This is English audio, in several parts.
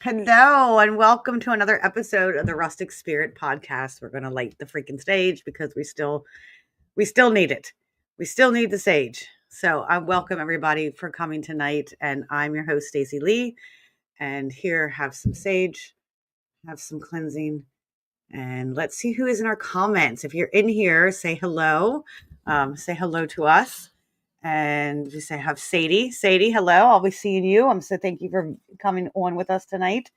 Hello and welcome to another episode of the Rustic Spirit podcast. We're going to light the freaking stage because we still need it. We still need the sage. So I welcome everybody for coming tonight, and I'm your host Stacey Lee. And here, have some sage, have some cleansing, and let's see who is in our comments. If you're in here, say hello. Say hello to us. And we say, have Sadie. Sadie, hello. I'll be seeing you. So thank you for coming on with us tonight.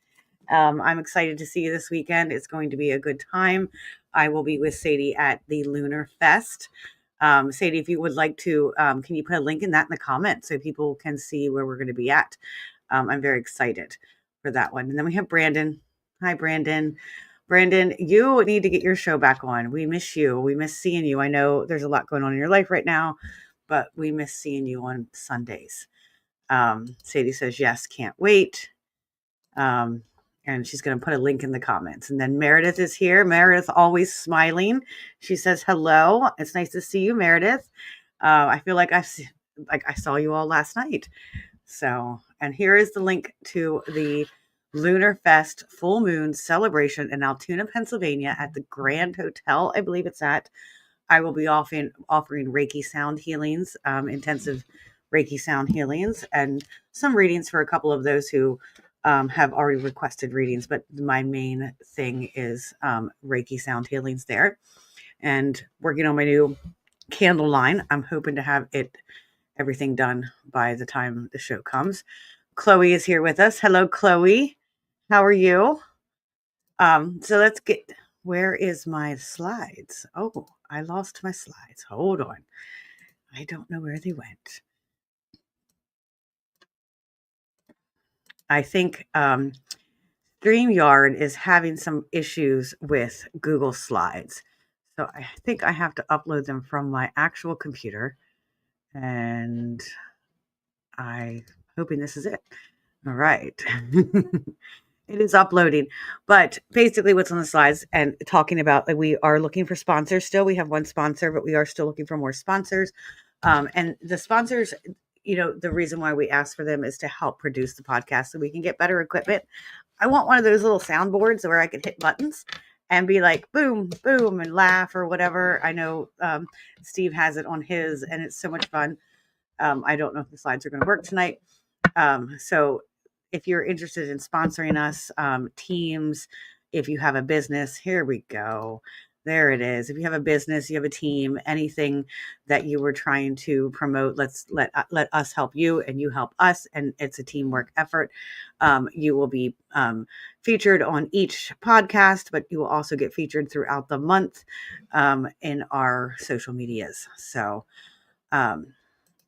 I'm excited to see you this weekend. It's going to be a good time. I will be with Sadie at the Lunar Fest. Sadie, if you would like to, can you put a link in that in the comments so people can see where we're going to be at? I'm very excited for that one. And then we have Brandon. Hi, Brandon. Brandon, you need to get your show back on. We miss you. We miss seeing you. I know there's a lot going on in your life right now, but we miss seeing you on Sundays. Sadie says, yes, can't wait. And she's going to put a link in the comments. And then Meredith is here. Meredith, always smiling. She says, hello. It's nice to see you, Meredith. I feel like I saw you all last night. So, and here is the link to the Lunar Fest full moon celebration in Altoona, Pennsylvania at the Grand Hotel. I believe it's at. I will be offering Reiki sound healings, intensive Reiki sound healings, and some readings for a couple of those who have already requested readings. But my main thing is Reiki sound healings there, and working on my new candle line. I'm hoping to have everything done by the time the show comes. Chloe is here with us. Hello, Chloe. How are you? So let's get, where is my slides? Oh, I lost my slides. Hold on. I don't know where they went. I think StreamYard is having some issues with Google Slides. So I think I have to upload them from my actual computer. And I'm hoping this is it. All right. It is uploading. But basically what's on the slides and talking about, like, we are looking for sponsors still. We have one sponsor, but we are still looking for more sponsors. And the sponsors, the reason why we ask for them is to help produce the podcast so we can get better equipment. I want one of those little soundboards where I can hit buttons and be like, boom, boom, and laugh or whatever. I know Steve has it on his, and it's so much fun. I don't know if the slides are going to work tonight. So if you're interested in sponsoring us, teams, if you have a business, here we go. There it is. If you have a business, you have a team, anything that you were trying to promote, let us help you and you help us. And it's a teamwork effort. You will be featured on each podcast, but you will also get featured throughout the month in our social medias. So, and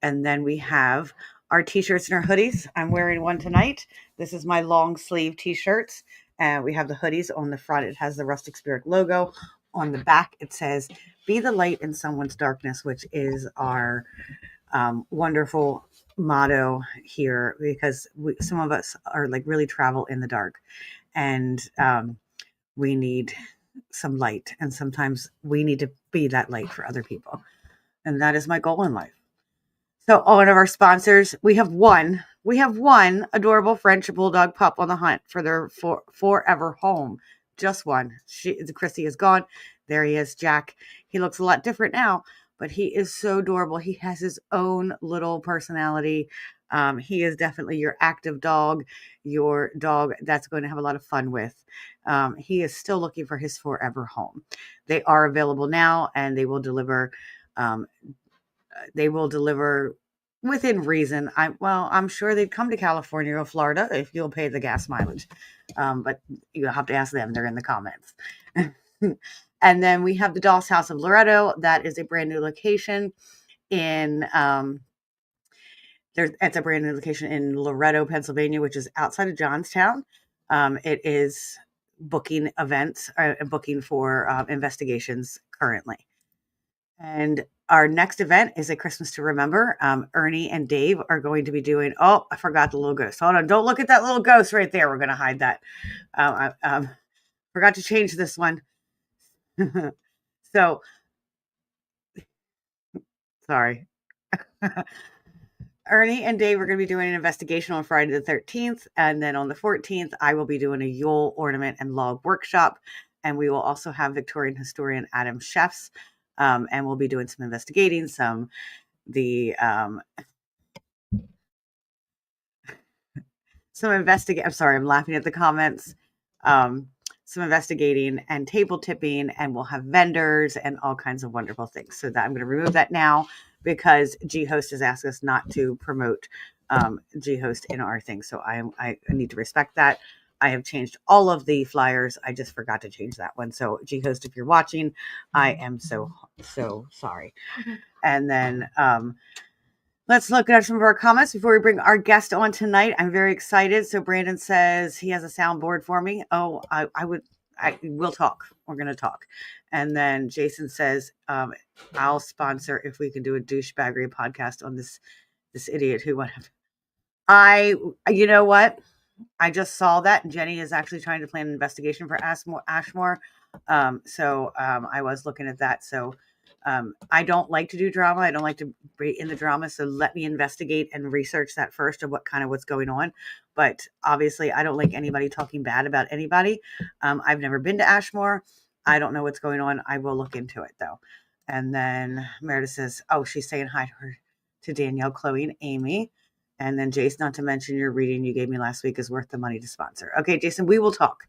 then we have our t-shirts and our hoodies. I'm wearing one tonight. This is my long sleeve t-shirts. We have the hoodies on the front. It has the Rustic Spirit logo. On the back, it says, be the light in someone's darkness, which is our wonderful motto here, because some of us are like really travel in the dark, and we need some light. And sometimes we need to be that light for other people. And that is my goal in life. So one of our sponsors, we have one adorable French bulldog pup on the hunt for their forever home. Just one. Chrissy is gone. There he is, Jack. He looks a lot different now, but he is so adorable. He has his own little personality. He is definitely your active dog, your dog that's going to have a lot of fun with. He is still looking for his forever home. They are available now, and they will deliver. Within reason. I'm sure they'd come to California or Florida if you'll pay the gas mileage. But you'll have to ask them. They're in the comments. And then we have the Doll's House of Loretto. That is a brand new location in it's a brand new location in Loretto, Pennsylvania, which is outside of Johnstown. It is booking events, booking for investigations currently. And our next event is a Christmas to Remember. Ernie and Dave are going to be doing, I forgot the little ghost. Hold on. Don't look at that little ghost right there. We're going to hide that. I forgot to change this one. So, sorry. Ernie and Dave are going to be doing an investigation on Friday the 13th. And then on the 14th, I will be doing a Yule ornament and log workshop. And we will also have Victorian historian Adam Chefs. And we'll be doing some investigating, I'm sorry, I'm laughing at the comments. Some investigating and table tipping, and we'll have vendors and all kinds of wonderful things. So that I'm going to remove that now because G-Host has asked us not to promote G-Host in our thing. So I need to respect that. I have changed all of the flyers. I just forgot to change that one. So G-Host, if you're watching, I am so sorry. And then let's look at some of our comments before we bring our guest on tonight. I'm very excited. So Brandon says he has a soundboard for me. Oh, we'll talk. We're going to talk. And then Jason says, I'll sponsor if we can do a douchebaggery podcast on this idiot who went. You know what? I just saw that Jenny is actually trying to plan an investigation for Ashmore. I was looking at that. So I don't like to do drama. I don't like to be in the drama. So let me investigate and research that first of what's going on. But obviously I don't like anybody talking bad about anybody. I've never been to Ashmore. I don't know what's going on. I will look into it though. And then Meredith says, oh, she's saying hi to Danielle, Chloe, and Amy. And then Jason, not to mention your reading you gave me last week is worth the money to sponsor. Okay, Jason, we will talk.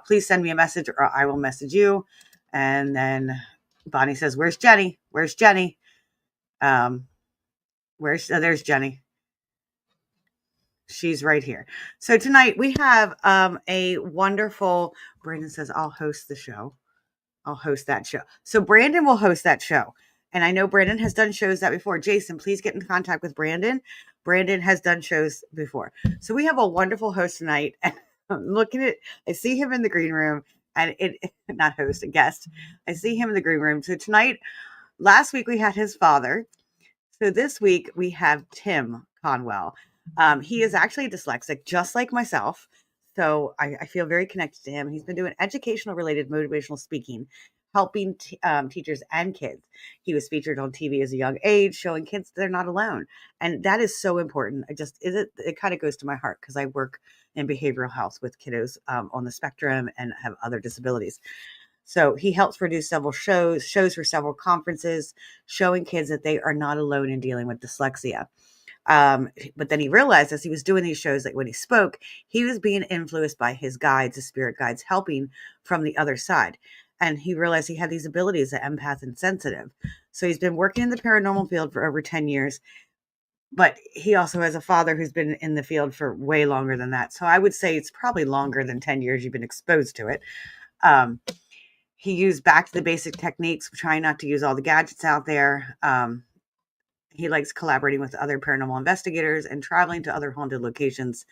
Please send me a message or I will message you. And then Bonnie says, where's Jenny? There's Jenny. She's right here. So tonight we have a wonderful, Brandon says, I'll host the show. I'll host that show. So Brandon will host that show. And I know Brandon has done shows that before. Jason, please get in contact with Brandon. Brandon has done shows before. So we have a wonderful host tonight. I'm looking at, I see him in the green room and not host, a guest. I see him in the green room. So tonight, last week we had his father. So this week we have TIm Conwell. He is actually dyslexic, just like myself. So I feel very connected to him. He's been doing educational related motivational speaking, helping teachers and kids. He was featured on TV as a young age, showing kids they're not alone. And that is so important. It kind of goes to my heart because I work in behavioral health with kiddos on the spectrum and have other disabilities. So he helps produce several shows for several conferences, showing kids that they are not alone in dealing with dyslexia. But then he realized as he was doing these shows, like when he spoke, he was being influenced by his guides, his spirit guides, helping from the other side. And he realized he had these abilities, an empath and sensitive. So he's been working in the paranormal field for over 10 years. But he also has a father who's been in the field for way longer than that. So I would say it's probably longer than 10 years you've been exposed to it. He used back to the basic techniques, trying not to use all the gadgets out there. He likes collaborating with other paranormal investigators and traveling to other haunted locations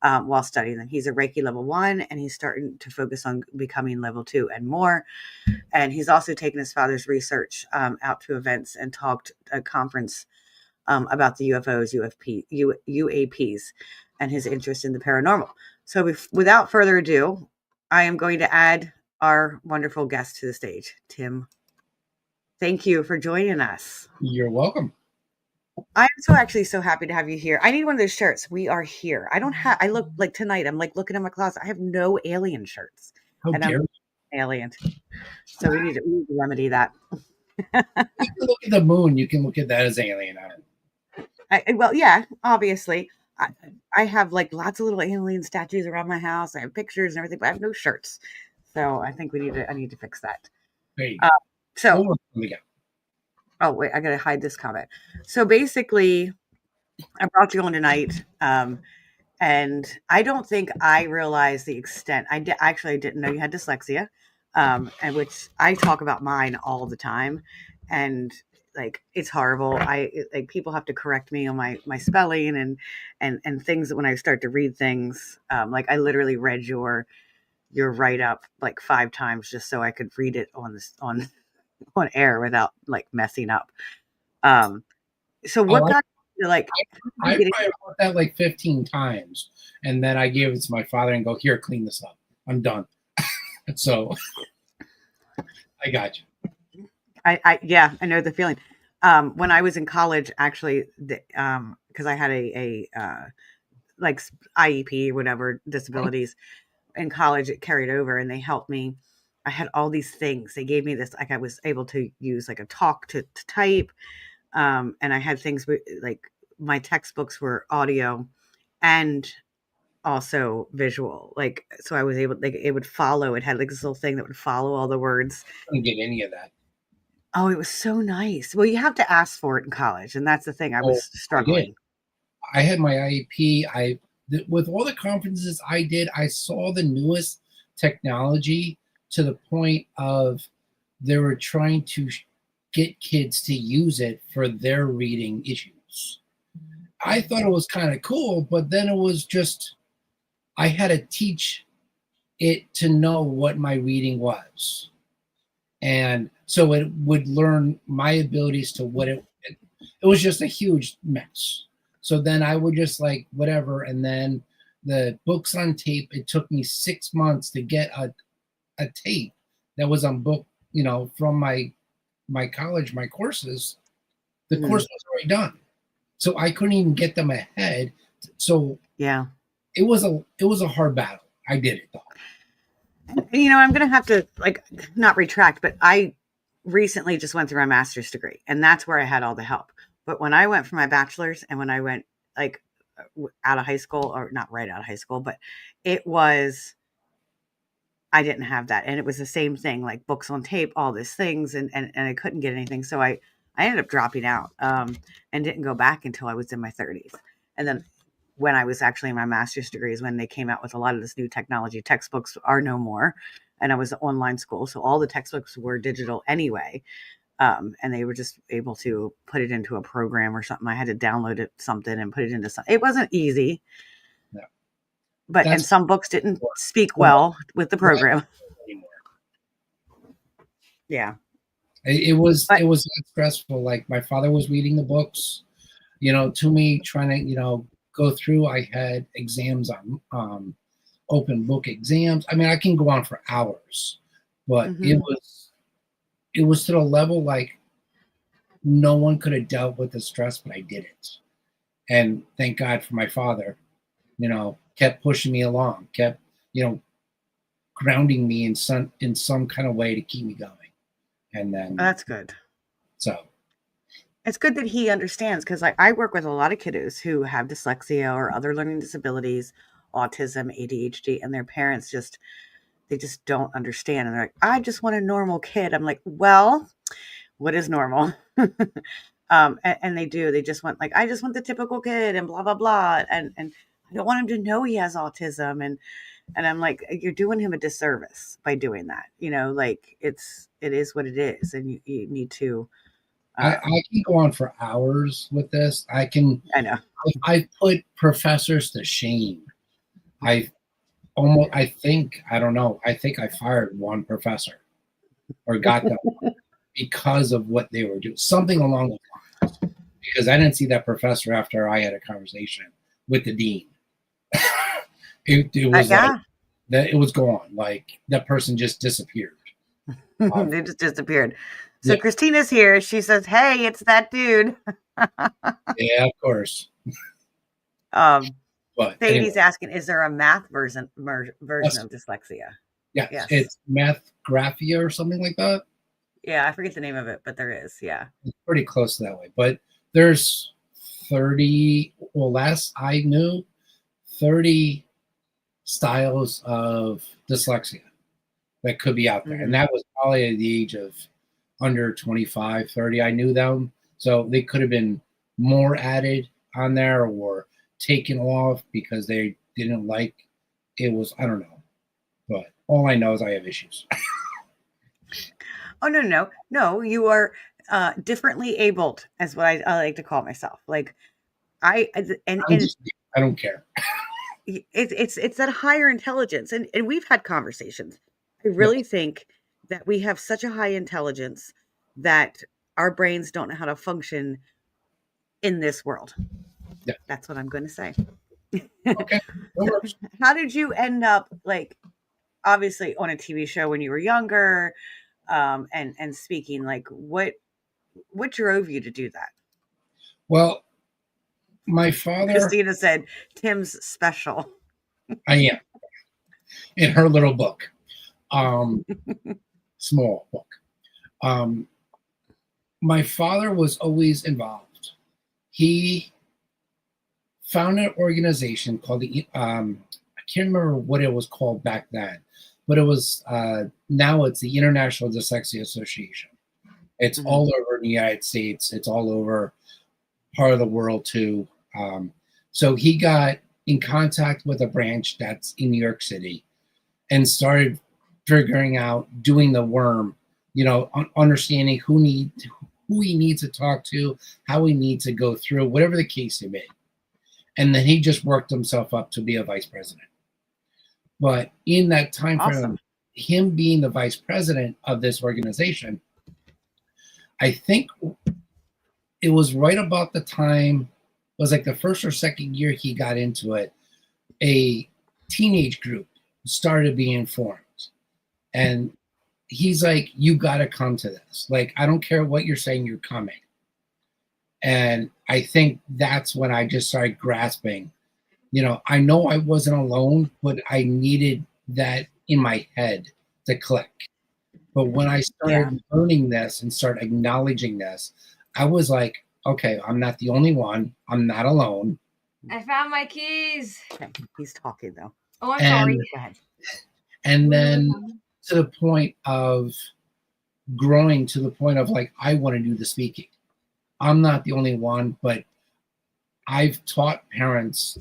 while studying them. He's a Reiki level 1, and he's starting to focus on becoming level 2 and more. And he's also taken his father's research out to events and talked at a conference about the UFOs, UAPs, and his interest in the paranormal. So without further ado, I am going to add our wonderful guest to the stage, TIm. Thank you for joining us. You're welcome. I'm so happy to have you here. I need one of those shirts. We are here. I look like tonight, I'm like looking in my closet. I have no alien shirts. How dare you? I'm alien. So we need to remedy that. You can look at the moon. You can look at that as alien. Well, yeah, obviously. I have like lots of little alien statues around my house. I have pictures and everything, but I have no shirts. So I think I need to fix that. Hey, oh wait, I gotta hide this comment. So basically, I brought you on tonight, and I don't think I realized the extent. I didn't know you had dyslexia, and which I talk about mine all the time, and like it's horrible. Like people have to correct me on my spelling and things when I start to read things. Like I literally read your write up like 5 times just so I could read it on air without like messing up. So what got you like? I probably wrote that like 15 times, and then I gave it to my father and go, "Here, clean this up. I'm done." So I got you. I know the feeling. When I was in college, actually, because I had like IEP, whatever disabilities in college, it carried over, and they helped me. I had all these things. They gave me this, like I was able to use like a talk to type, and I had things like my textbooks were audio and also visual. Like so, I was able like it would follow. It had like this little thing that would follow all the words. Couldn't get any of that. Oh, it was so nice. Well, you have to ask for it in college, and that's the thing. I was Oh, I did. struggling. I had my IEP. With all the conferences I did, I saw the newest technology to the point of they were trying to get kids to use it for their reading issues. I thought it was kind of cool, but then it was just I had to teach it to know what my reading was. And so it would learn my abilities to what it was just a huge mess. So then I would just like whatever. And then the books on tape, it took me 6 months to get a tape that was on book, from my college, my courses. The Mhm. course was already done. So I couldn't even get them ahead. So Yeah. it was a hard battle. I did it though. I'm going to have to like not retract, but I recently just went through my master's degree, and that's where I had all the help. But when I went for my bachelor's and when I went like out of high school, or not right out of high school, but it was, I didn't have that. And it was the same thing, like books on tape, all these things, and I couldn't get anything. So I ended up dropping out, and didn't go back until I was in my 30s. And then when I was actually in my master's degree is when they came out with a lot of this new technology. Textbooks are no more. And I was an online school. So all the textbooks were digital anyway. And they were just able to put it into a program or something. I had to download it something and put it into something. It wasn't easy, No, but and that's some books didn't speak what well with the what program. anymore. Yeah. It was that stressful. Like my father was reading the books, to me, trying to, go through. I had exams on open book exams. I mean, I can go on for hours, but it Hmm. was it was to the level like no one could have dealt with the stress, but I did it. And thank God for my father, kept pushing me along, kept, grounding me in some kind of way to keep me going. And then That's good. so It's good that he understands because I work with a lot of kiddos who have dyslexia or other learning disabilities, autism, ADHD, and their parents they just don't understand. And they're like, I just want a normal kid. I'm like, well, what is normal? And they do. They just want like, I just want the typical kid and blah blah blah. And I don't want him to know he has autism. And I'm like, you're doing him a disservice by doing that. Like it is what it is, and you need to. I can go on for hours with this. I know. I put professors to shame. I I don't know. I think I fired one professor or got them because of what they were doing, something along those lines. Because I didn't see that professor after I had a conversation with the dean. It was like Yeah, that. It was gone. Like that person just disappeared. they just disappeared. So Yeah, Christina's here. She says, "Hey, it's that dude." yeah, of course. um, But Sadie's anyway, asking, "Is there a math version yes, of dyslexia?" yes, Yes. it's math graphia or something like that. Yeah, I forget the name of it, but there is. Yeah. It's pretty close to that way. But there's 30. Well, last I knew, 30 styles of dyslexia that could be out there. And Hmm. that was probably at the age of under 25, 30. I knew them. So they could have been more added on there or taken off because they didn't like it was, I don't know. But all I know is I have issues. Oh no, no, no! You are differently abled, as what I like to call myself. Like I'm and just, I don't care. it's that higher intelligence, and we've had conversations. I Yeah. really think that we have such a high intelligence that our brains don't know how to function in this world. Yeah. That's what I'm going to say. Okay. That works. How did you end up, like, obviously on a TV show when you were younger, and speaking? Like, what? What drove you to do that? Well, my father, Christina said, Tim's special. I am in her little book, um, small book. Um, my father was always involved. He found an organization called I can't remember what it was called back then, but it was now it's the International Dyslexia Association. It's Hmm. all over the United States. It's all over part of the world too. Um, so he got in contact with a branch that's in New York City and started figuring out doing the worm, understanding who he needs to talk to, how he needs to go through, whatever the case may be. And then he just worked himself up to be a vice president. But in that time frame of Awesome. him being the vice president of this organization, I think it was right about the time, it was like the first or second year he got into it, a teenage group started being formed. And he's like, you got to come to this. Like, I don't care what you're saying, you're coming. And I think that's when I just started grasping. I know I wasn't alone, but I needed that in my head to click. But when I Yeah. started learning this and start acknowledging this, I was like, okay, I'm not the only one. I'm not alone. I found my keys. Okay. He's talking though. Oh, I'm And sorry. Go ahead. and Where do I then find them? to the point of growing to the point of like, I want to do the speaking. I'm not the only one, but I've taught parents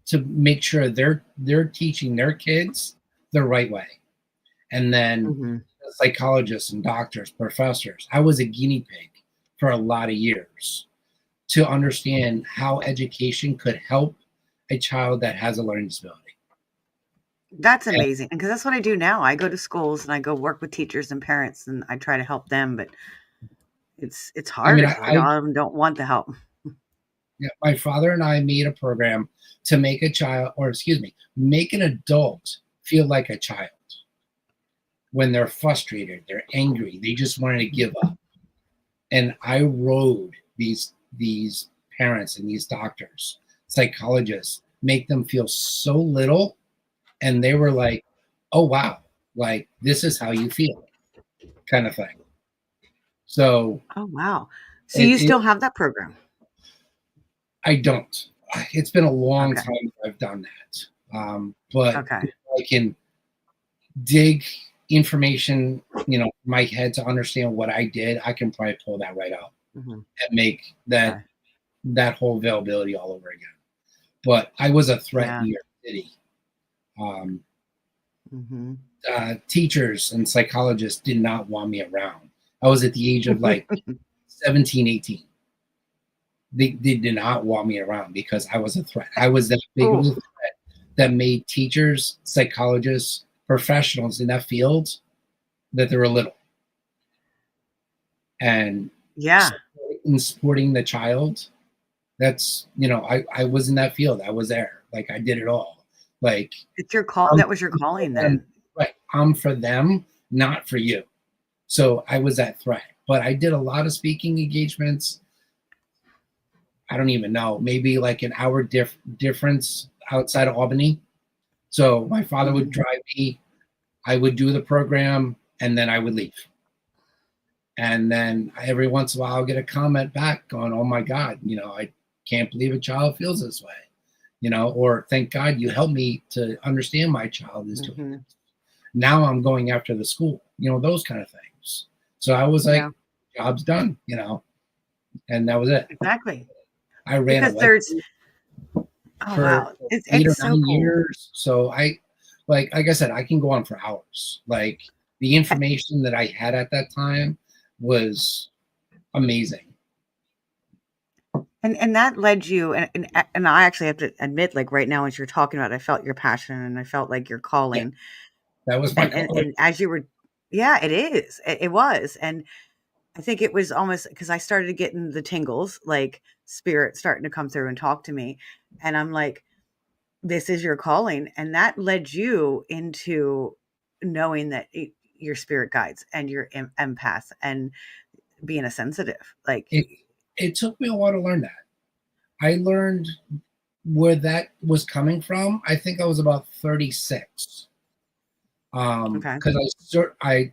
to make sure they're teaching their kids the right way. And then Hmm. psychologists and doctors, professors. I was a guinea pig for a lot of years to understand how education could help a child that has a learning disability. That's And, amazing. Because that's what I do now. I go to schools and I go work with teachers and parents and I try to help them, but it's I mean, hard. A lot of them don't want the help. my father and I made a program to make a child, or excuse me, make an adult feel like a child when they're frustrated, they're angry, they just wanted to give up. And I rode these parents and these doctors, psychologists, make them feel so little, and they were like, "Oh wow, like this is how you feel," kind of thing. So Oh, wow. So it, you it still have that program? I don't. It's been a long Okay. time I've done that, but Okay. if I can dig information, my head to understand what I did, I can probably pull that right out Hmm. and make that Okay. that whole availability all over again. But I was a threat in Yeah. New York City. Um, Hmm. Teachers and psychologists did not want me around. I was at the age of like 17, 18. They did not want me around because I was a threat. I was that big of a Oh, threat that made teachers, psychologists, professionals in that field that they were little. And yeah. supporting the child, that's, I was in that field. I was there. Like I did it all. Like It's your call. I'm That was your for calling them, then. right. I'm for them, not for you. So I was that threat. But I did a lot of speaking engagements. I don't even know, maybe like an hour difference outside of Albany. So my father would Hmm. drive me, I would do the program, and then I would leave. And then every once in a while, I'll get a comment back going, "Oh my God, I can't believe a child feels this way," or "Thank God you helped me to understand my child is doing Hmm. this. Now I'm going after the school," those kind of things. So I was Yeah, like, "Job's done," and that was it. exactly. I ran a Because website oh for wow, it's 8 or it's so 9 cool. years. So like I said, I can go on for hours. Like the information that I had at that time was amazing. And that led you, and I actually have to admit, like right now, as you're talking about, it, I felt your passion and I felt like your Yeah, calling. that was my And calling. as you were, yeah, it is. It was, and I think it was almost because I started getting the tingles, like spirit starting to come through and talk to me, and I'm like, this is your calling, and that led you into knowing that your spirit guides and your empath and being a sensitive. Like, It took me a while to learn that. I learned where that was coming from. I think I was about 36. okay. Because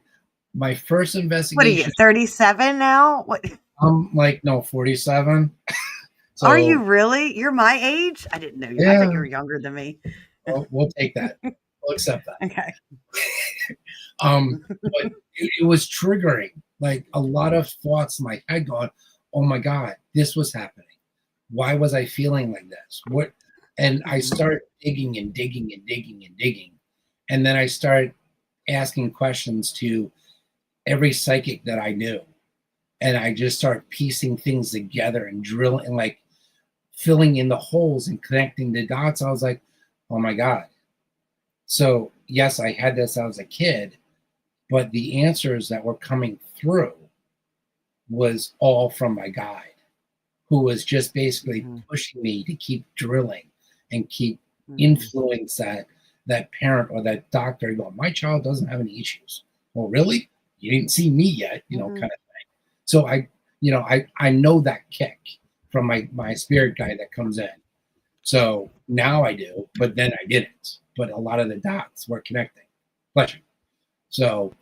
my first What are you, investigation, 37 now? What I'm like, no, 47. are you So really? You're my age? I didn't know you. I thought you yeah, were younger than me. we'll take that. We'll accept that. Okay. But it was triggering, like a lot of thoughts in my head going, oh my God, this was happening. Why was I feeling like this? What? And I Mhm. start digging and digging and digging and digging. And then I start asking questions to every psychic that I knew. And I just start piecing things together and drilling and like filling in the holes and connecting the dots. I was like, oh my God. So, yes, I had this as a kid, but the answers that were coming through was all from my guide, who was just basically Mhm. pushing me to keep drilling and keep Mhm. influence that parent or that doctor going, my child doesn't have any issues. Well, really? You didn't see me yet, Mhm. kind of thing. So I know that kick from my spirit guide that comes in. So now I do, but then I didn't. But a lot of the dots were connecting. Pleasure. So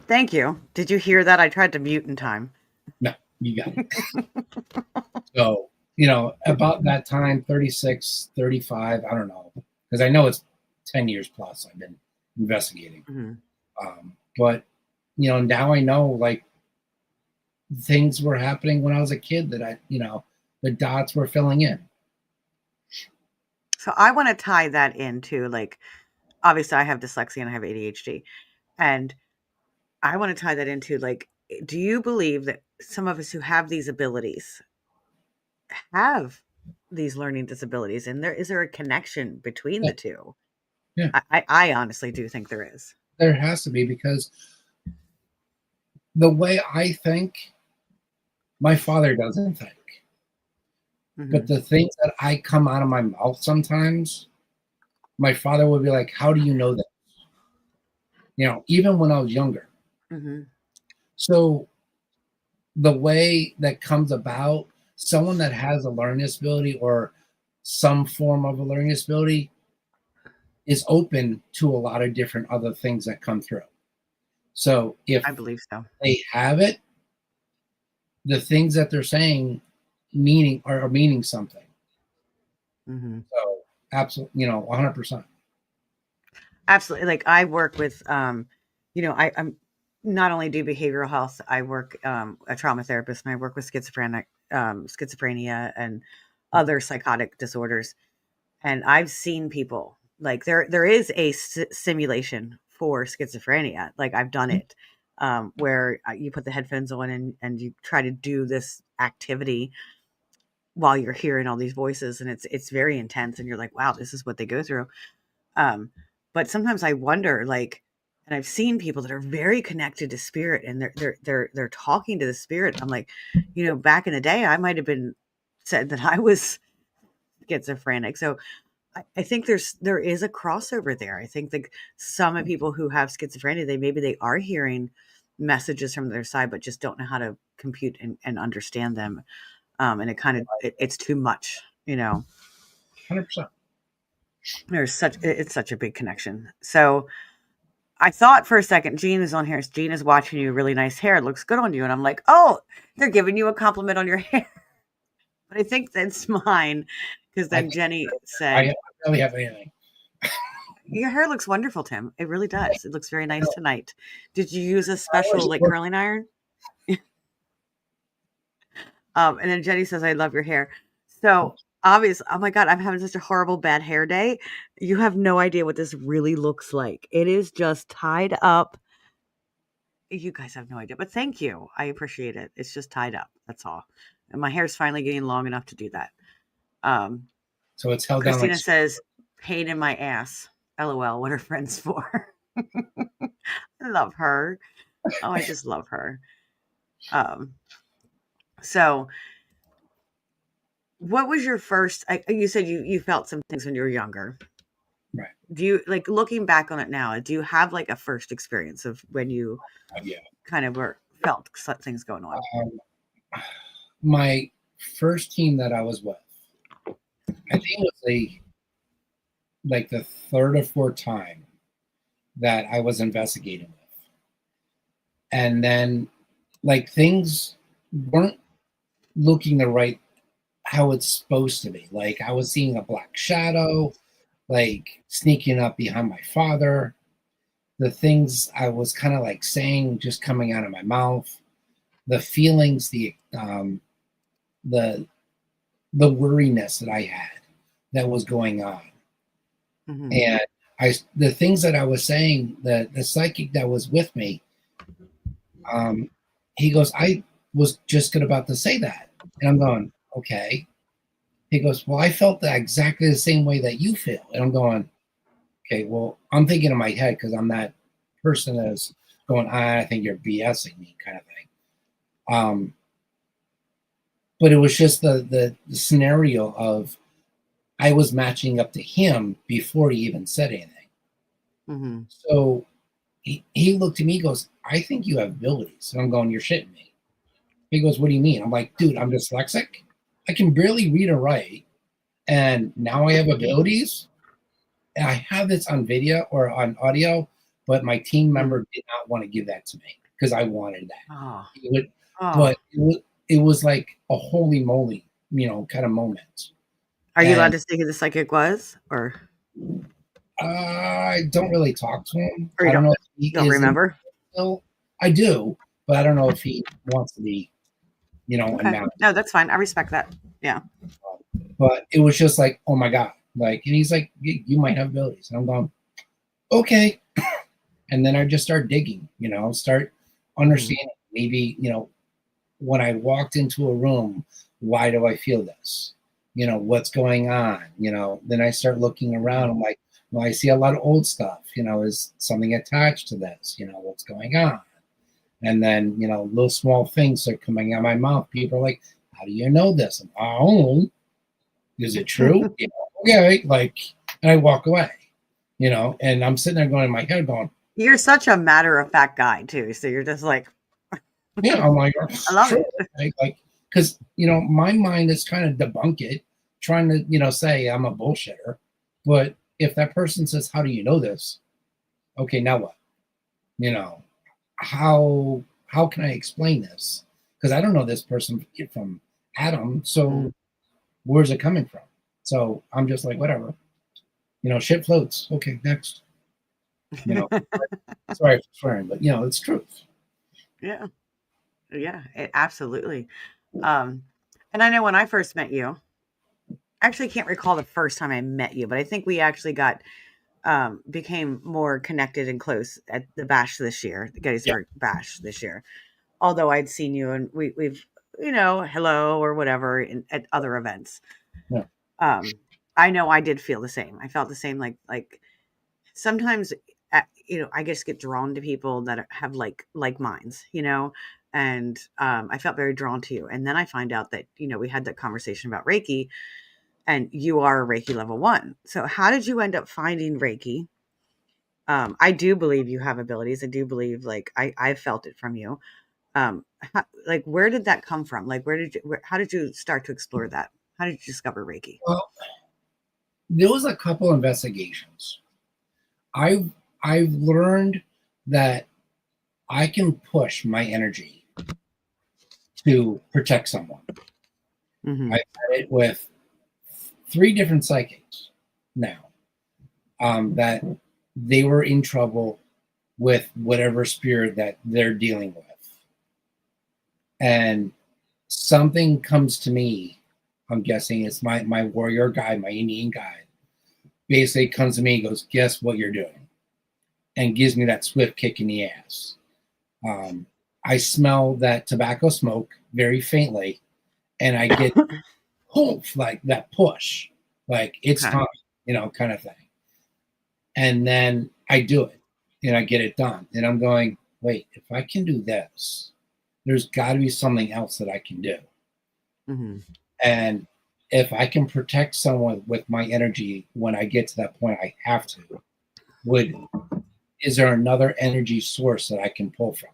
Thank you. Did you hear that? I tried to mute in time. no, you got it. So, about that time, 36, 35, I don't know, because I know it's 10 years plus I've been investigating. Mhm. But, now I know like things were happening when I was a kid that the dots were filling in. So I want to tie that into, like, obviously I have dyslexia and I have ADHD, and I want to tie that into, like, do you believe that some of us who have these abilities have these learning disabilities, and there is there a connection between Yeah, the two? yeah, I honestly do think there is. there has to be because the way I think, my father doesn't think. But Hmm. the things that I come out of my mouth sometimes, my father would be like, how do you know that? Even when I was younger. Hmm. So the way that comes about, someone that has a learning disability or some form of a learning disability is open to a lot of different other things that come through. So if I believe so. they have it, the things that they're saying are meaning something. Hmm. So absolutely, 100%. Absolutely. Like, I work with, I'm not only do behavioral health, I work a trauma therapist, and I work with schizophrenia and other psychotic disorders. And I've seen people, like, there is a simulation for schizophrenia. Like, I've done it, where you put the headphones on, and you try to do this activity while you're hearing all these voices, and it's very intense, and you're like, wow, this is what they go through. Um, but sometimes I wonder, like, and I've seen people that are very connected to spirit, and they're talking to the spirit. I'm like, back in the day, I might have been said that I was schizophrenic. So I think there is a crossover there. I think, like, some of people who have schizophrenia, they are hearing messages from their side, but just don't know how to compute and understand them. And it's too much. 100%. It's such a big connection. So I thought for a second, Jean is on here. Jean is watching you. Really nice hair. It looks good on you. And I'm like, oh, they're giving you a compliment on your hair. But I think that's mine, because I then think Jenny I said, barely have anything. your hair looks wonderful, Tim. It really does. It looks very I nice know. tonight. Did you use a I special, always like, look. curling iron? And then Jenny says, I love your hair. So obviously, oh my God, I'm having such a horrible bad hair day. You have no idea what this really looks like. It is just tied up. You guys have no idea, but thank you. I appreciate it. It's just tied up. That's all. And my hair's finally getting long enough to do that. Um, So it's held down like. Christina says, pain in my ass. LOL. What are friends for? I love her. Oh, I just love her. Um, so what was your first, you said you felt some things when you were younger. Right. Do you, looking back on it now, do you have, like, a first experience of when you Yeah. kind of were felt something's going on? Um, my first team that I was with, I think it was like the third or fourth time that I was investigating with. And then like things weren't looking the right how it's supposed to be. Like I was seeing a black shadow, like sneaking up behind my father. The things I was kind of like saying just coming out of my mouth, the feelings, the the worriness that I had that was going on. Mm-hmm. And the things that I was saying, the psychic that was with me, um, he goes, I was just about to say that. And I'm going, okay. He goes, well, I felt that exactly the same way that you feel. And I'm going, okay, well, I'm thinking in my head because I'm that person that's going, I think you're BSing me kind of thing. But it was just the scenario of I was matching up to him before he even said anything. Mm-hmm. So he looked at me, he goes, I think you have abilities. And I'm going, you're shitting me. He goes, what do you mean? I'm like, dude, I'm dyslexic. I can barely read or write. And now I have abilities. And I have this on video or on audio, but my team member did not want to give that to me because I wanted that. Oh. But it was like a holy moly, kind of moment. Are you allowed And to say who the psychic was, or I don't really talk to him. you I don't know if he don't is in remember? still. I do, but I don't know if he wants to be, Okay, announced. no, that's fine. I respect that. Yeah. But it was just like, oh my God. Like, and he's like, you might have abilities. And I'm going, okay. And then I just start digging, start understanding. Maybe, when I walked into a room, why do I feel this? What's going on? Then I start looking around. I'm like, well, I see a lot of old stuff. Is something attached to this? What's going on? And then, little small things are coming out of my mouth. People are like, how do you know this? And, oh, is it true? Okay. Like, and I walk away, and I'm sitting there going in my head going, You're such a matter of fact guy too. So you're just like, yeah, I'm like, I love true. it. Right? Like, because, my mind is trying to debunk it, trying to, say I'm a bullshitter. But if that person says, how do you know this? Okay, now what? How can I explain this? Because I don't know this person from Adam. So where's it coming from? So I'm just like, whatever. Shit floats. Okay, next. Sorry for swearing, but it's truth. Yeah. Yeah, absolutely. And I know when I first met you, I actually can't recall the first time I met you, but I think we actually became more connected and close at the bash this year, the Gettysburg bash this year. Although I'd seen you and we've, hello or whatever at other events. Yeah. I know I did feel the same. I felt the same. Like sometimes, I just get drawn to people that have like minds, and I felt very drawn to you. And then I find out that, we had that conversation about Reiki, and you are a Reiki level 1. So how did you end up finding Reiki? I do believe you have abilities. I do believe, like, I felt it from you. Like, where did that come from? Like, how did you start to explore that? How did you discover Reiki? Well, there was a couple investigations. I've learned that I can push my energy to protect someone. Mm-hmm. I've had it with 3 different psychics now, that they were in trouble with whatever spirit that they're dealing with. And something comes to me, I'm guessing it's my warrior guide, my Indian guide, basically comes to me and goes, guess what you're doing? And gives me that swift kick in the ass. I smell that tobacco smoke very faintly, and I get hoof, like that push, like it's time, kind of thing. And then I do it, and I get it done. And I'm going, wait, if I can do this, there's got to be something else that I can do. Mm-hmm. And if I can protect someone with my energy when I get to that point, I have to. Is there another energy source that I can pull from?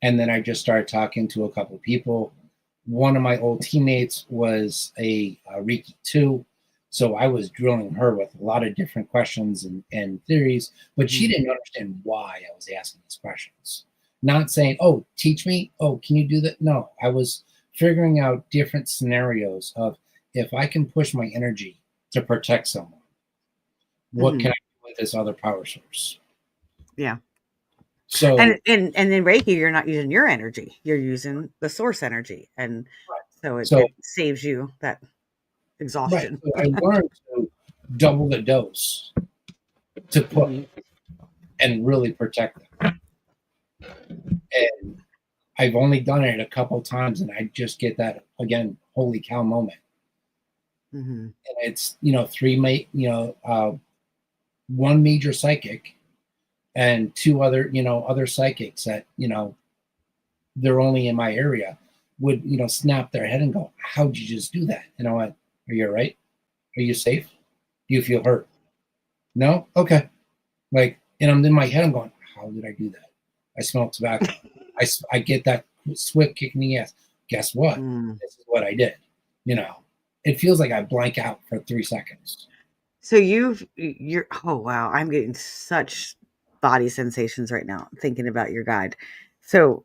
And then I just started talking to a couple of people. One of my old teammates was a Reiki 2. So I was drilling her with a lot of different questions and theories, but she didn't understand why I was asking these questions. Not saying, oh, teach me. Oh, can you do that? No, I was figuring out different scenarios of if I can push my energy to protect someone, what can I do with this other power source? Yeah. So, And in Reiki, you're not using your energy. You're using the source energy. And so so it saves you that right. exhaustion. So I learned to double the dose to put and really protect them. And I've only done it a couple times, and I just get that again, holy cow moment. Mm-hmm. And it's one major psychic and two other psychics that they're only in my area would snap their head and go, "How'd you just do that?" And I went, "Are you all right? Are you safe? Do you feel hurt? No? Okay." Like, and I'm in my head, I'm going, "How did I do that? I smell tobacco. I get that swift kick in the ass. Guess what? Mm. This is what I did." It feels like I blank out for 3 seconds. So oh wow, I'm getting such body sensations right now thinking about your guide. So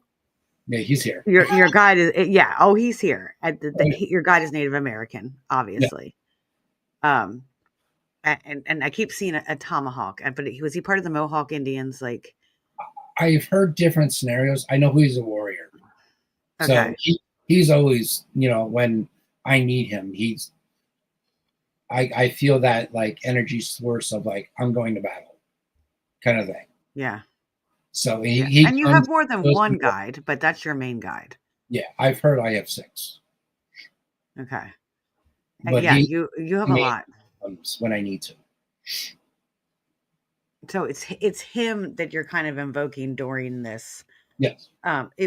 Yeah, he's here. your guide is, yeah, oh, he's here. Oh, yeah. Your guide is Native American, Yeah. obviously. Um, and I keep seeing a tomahawk, but was he part of the Mohawk Indians? Like, I've heard different scenarios. I know he's a warrior. So okay, he's always, when I need him, I feel that like energy source of like, I'm going to battle kind of thing. yeah, So yeah. he And you have comes, more than goes one through, guide, but that's your main guide. yeah, I've heard I have 6, Okay, but yeah, he you have a mainly lot. comes when I need to. So it's him that you're kind of invoking during this, Yes.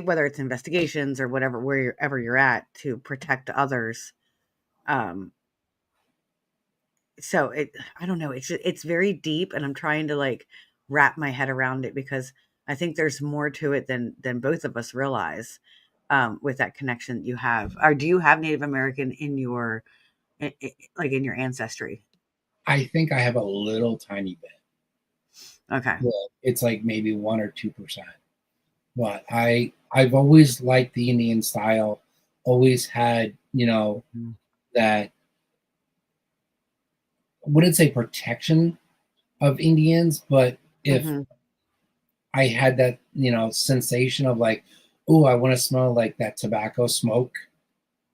whether it's investigations or whatever, wherever you're at to protect others. Um, so I don't know, it's very deep, and I'm trying to like wrap my head around it because I think there's more to it than both of us realize. With that connection that you have, or do you have Native American in your like in your ancestry? I think I have a little tiny bit. Okay. Yeah, it's like maybe 1 or 2%. But I've always liked the Indian style, always had, Mhm. that I wouldn't say protection of Indians, but if Mhm. I had that, sensation of like, oh, I want to smell like that tobacco smoke,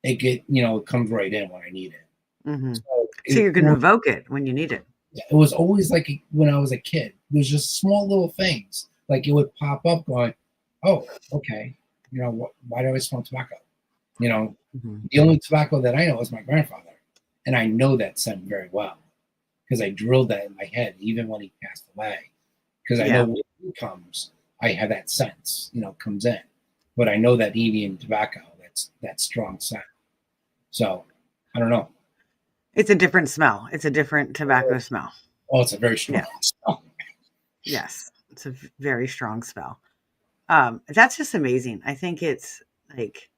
it comes right in when I need it. Mhm. So So it, you can invoke it when you need it. it was always like when I was a kid, it was just small little things. Like it would pop up going, oh, okay, why do I smell tobacco? You know, Mhm. the only tobacco that I know is my grandfather. And I know that scent very well because I drilled that in my head even when he passed away. Because I know Yeah. when he comes, I have that sense, comes in. But I know that Indian tobacco, that's that strong scent. So I don't know. It's a different smell. It's a different tobacco smell. Oh, it's a very strong Yeah. smell. Yes. It's a very strong smell. That's just amazing. I think it's like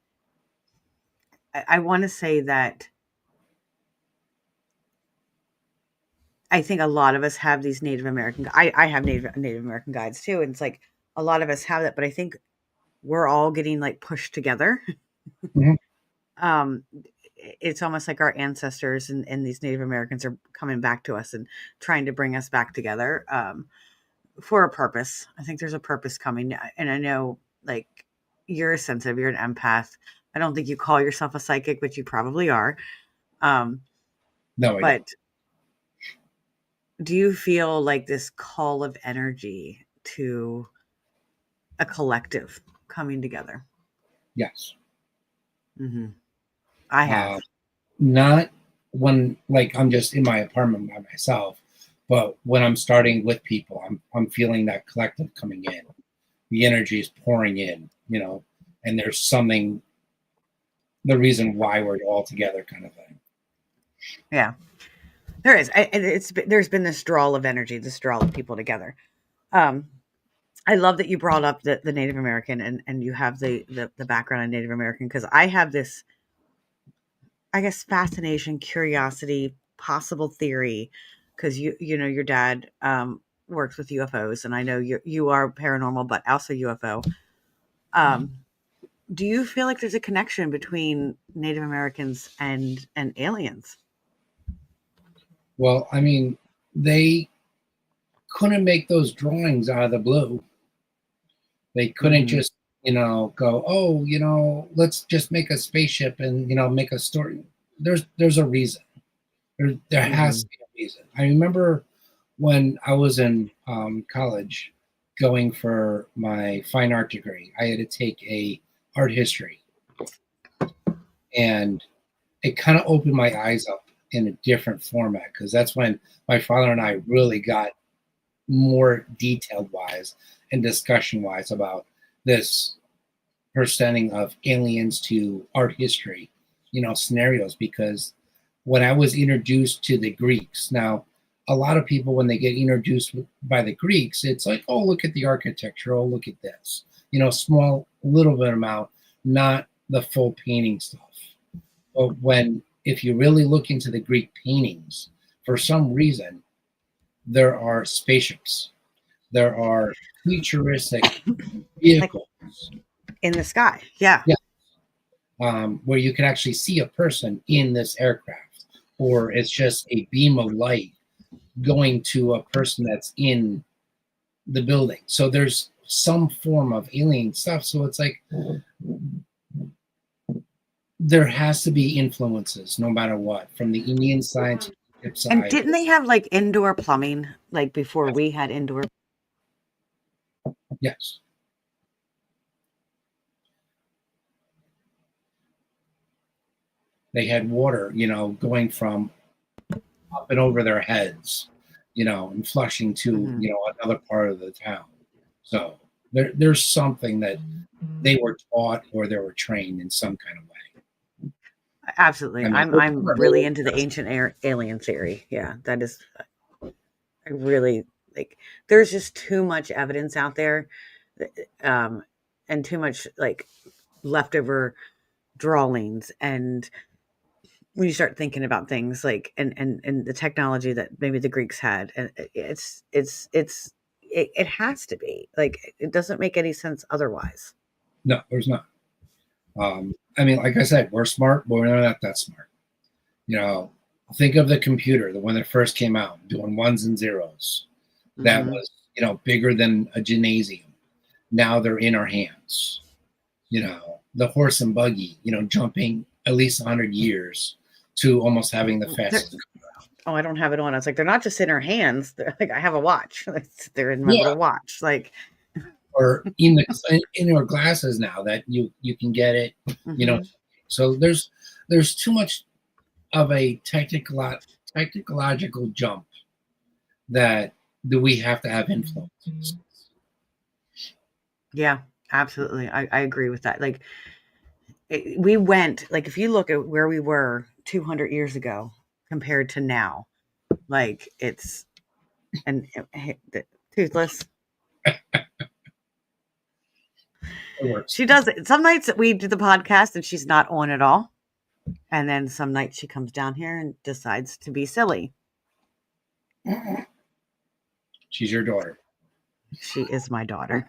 I want to say that I think a lot of us have these Native American. I have Native American guides too, and it's like a lot of us have that. But I think we're all getting like pushed together. Mhm. um, it's almost like our ancestors and these Native Americans are coming back to us and trying to bring us back together for a purpose. I think there's a purpose coming, and I know like you're sensitive. You're an empath. I don't think you call yourself a psychic, but you probably are. Um, No, I don't. but do you feel like this call of energy to a collective coming together? Yes. Hmm. I have. Uh, Not when like I'm just in my apartment by myself, but when I'm starting with people, I'm feeling that collective coming in. The energy is pouring in, and there's something, the reason why we're all together kind of thing. Yeah, there is. There's been this draw of energy, this draw of people together. Um, I love that you brought up the Native American and you have the background on Native American, because I have this, I guess, fascination, curiosity, possible theory, because you know your dad works with UFOs, and I know you are paranormal, but also UFO. Um, do you feel like there's a connection between Native Americans and aliens? Well, I mean, they couldn't make those drawings out of the blue. They couldn't Mm, just, go, oh, let's just make a spaceship and make a story. There's a reason. There has hmm to be a reason. I remember when I was in college going for my fine art degree, I had to take a art history, and it kind of opened my eyes up in a different format, because that's when my father and I really got more detailed wise and discussion wise about this presenting of aliens to art history, scenarios. Because when I was introduced to the Greeks, now a lot of people, when they get introduced by the Greeks, it's like, oh, look at the architecture, oh, look at this, small little bit amount, not the full painting stuff. But if you really look into the Greek paintings, for some reason, there are spaceships, there are futuristic Like vehicles, in the sky, yeah. yeah, where you can actually see a person in this aircraft, or it's just a beam of light going to a person that's in the building. So there's some form of alien stuff. So it's like there has to be influences, no matter what, from the Indian side to the Egypt And side. didn't they have like indoor plumbing, like before we had indoor? Yes, they had water, going from up and over their heads, and flushing to, Mhm. another part of the town. So there's something that they were taught or they were trained in some kind of way. Absolutely. I mean, I'm really into the ancient alien theory. Yeah, that is, I really like, there's just too much evidence out there, um and too much like leftover drawings, and when you start thinking about things like and the technology that maybe the Greeks had, and it has to be like, it doesn't make any sense otherwise. no, there's not. I mean, like I said, we're smart, but we're not that smart. You know, think of the computer, the one that first came out, doing ones and zeros. That Hmm was, bigger than a gymnasium. Now they're in our hands. The horse and buggy, jumping at least 100 years to almost having the fastest. Oh, I don't have it on. I was like, they're not just in our hands. They're like, I have a watch. They're in my Yeah, little watch. Like, or in your glasses now that you can get it. You know, hmm so there's too much of a technological jump that do we have to have influences. yeah, absolutely. I agree with that. Like, we went, like, if you look at where we were 200 years ago compared to now, like, it's, and toothless. It works. She does it. Some nights we do the podcast and she's not on at all. And then some nights she comes down here and decides to be silly. She's your daughter. She is my daughter.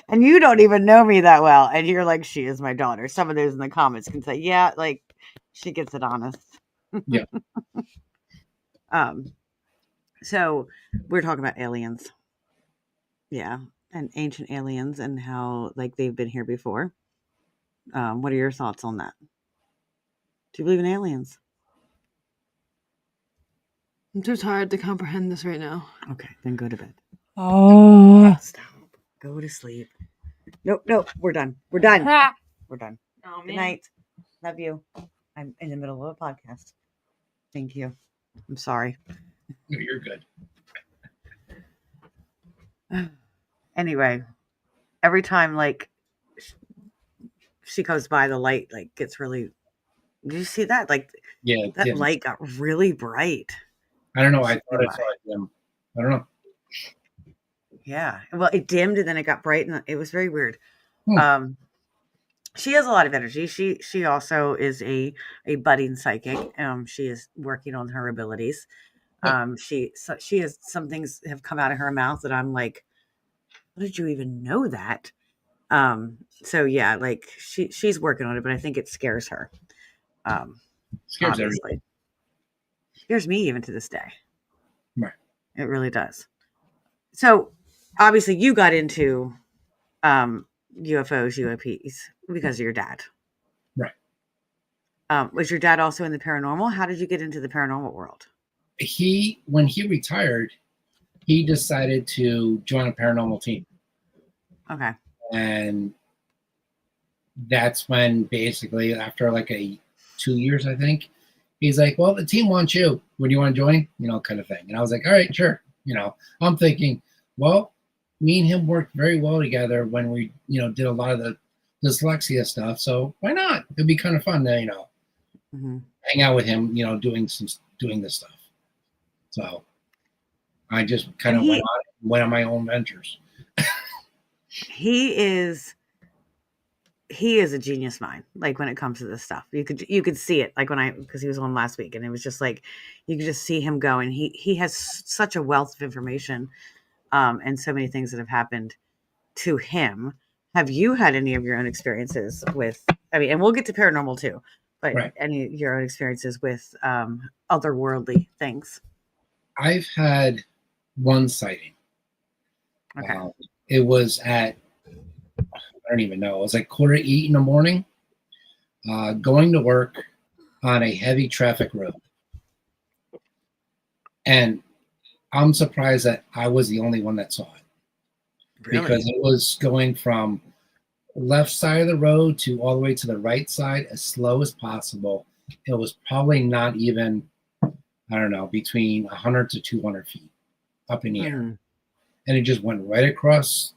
And you don't even know me that well. And you're like, she is my daughter. Some of those in the comments can say, yeah, like, she gets it honest. Yeah. Um, so we're talking about aliens. Yeah. And ancient aliens and how, like, they've been here before. What are your thoughts on that? Do you believe in aliens? I'm too tired to comprehend this right now. Okay, then go to bed. Oh. Stop. Go to sleep. Nope, nope. We're done. We're done. Ah. We're done. Oh, Good man. night. Love you. I'm in the middle of a podcast. Thank you. I'm sorry. You're good. Anyway, every time like she goes by, the light like gets really. Did you see that? Like Yeah, that Tim. light got really bright. I don't know. I She thought came I by. saw him. I don't know. Yeah. Well, it dimmed and then it got bright, and it was very weird. Hmm. Um, she has a lot of energy. She also is a budding psychic. She is working on her abilities. Yep. She has some things have come out of her mouth that I'm like, how did you even know that? So yeah, like she's working on it, but I think it scares her. Um, Scares everybody. Obviously, scares me even to this day. Right. It really does. So obviously, you got into UFOs, UAPs because of your dad. Right. Was your dad also in the paranormal? How did you get into the paranormal world? When he retired, he decided to join a paranormal team. Okay. And that's when basically after like 2 years, I think, he's like, well, the team wants you. Would you want to join? Kind of thing. And I was like, all right, sure. I'm thinking, well, me and him worked very well together when we, did a lot of the dyslexia stuff. So why not? It'd be kind of fun to, Mm-hmm. hang out with him, doing this stuff. So I just kind And of went on my own ventures. he is he is a genius mind, like when it comes to this stuff. You could see it, like because he was on last week, and it was just like you could just see him go, and he has such a wealth of information, and so many things that have happened to him. Have you had any of your own experiences with, I mean, and we'll get to paranormal too, but Right. any of your own experiences with otherworldly things? I've had one sighting. Okay. It was at, I don't even know, it was like 7:45 in the morning, going to work on a heavy traffic road. And I'm surprised that I was the only one that saw it. Really? Because it was going from left side of the road to all the way to the right side as slow as possible. It was probably not even, I don't know, between 100 to 200 feet up in the air. Mm-hmm. And it just went right across,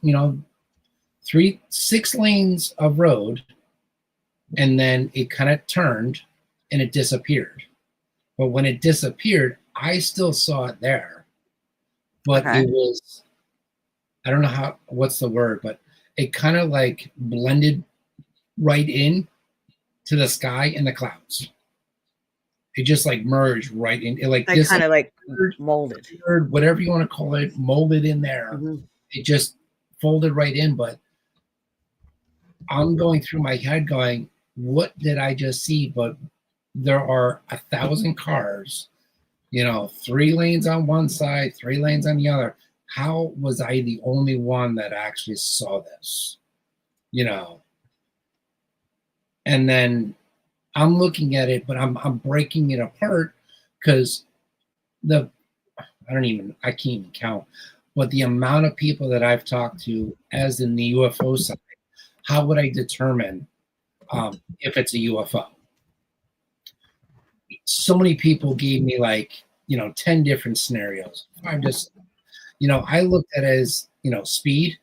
6 lanes of road. And then it kind of turned and it disappeared. But when it disappeared, I still saw it there. But Okay. it was, I don't know what's the word, but it kind of like blended right in to the sky and the clouds. It just like merged right in. It like Like kind of like disappeared, molded. whatever you want to call it, molded in there. Mm-hmm. It just folded right in. But I'm going through my head going, what did I just see? But there are 1,000 cars, 3 lanes on one side, 3 lanes on the other. How was I the only one that actually saw this? And then I'm looking at it, but I'm breaking it apart because I can't even count, but the amount of people that I've talked to as in the UFO side, how would I determine if it's a UFO? So many people gave me 10 different scenarios. I'm just, I looked at it as, speed.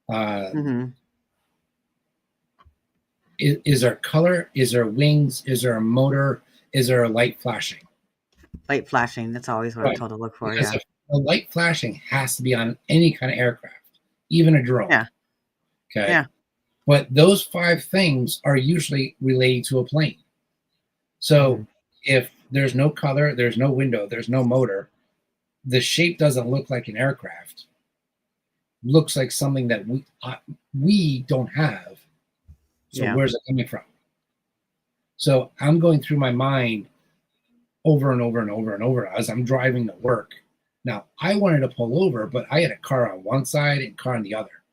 Mm-hmm. Is there color? Is there wings? Is there a motor? Is there a light flashing? Light flashing. That's always what I'm told to look for. Because Yeah. if the light flashing has to be on any kind of aircraft, even a drone. Yeah. Okay. Yeah. But those 5 things are usually related to a plane. So if there's no color, there's no window, there's no motor, the shape doesn't look like an aircraft. Looks like something that we don't have. So Yeah. where's it coming from? So I'm going through my mind over and over and over and over as I'm driving to work. Now, I wanted to pull over, but I had a car on one side and a car on the other.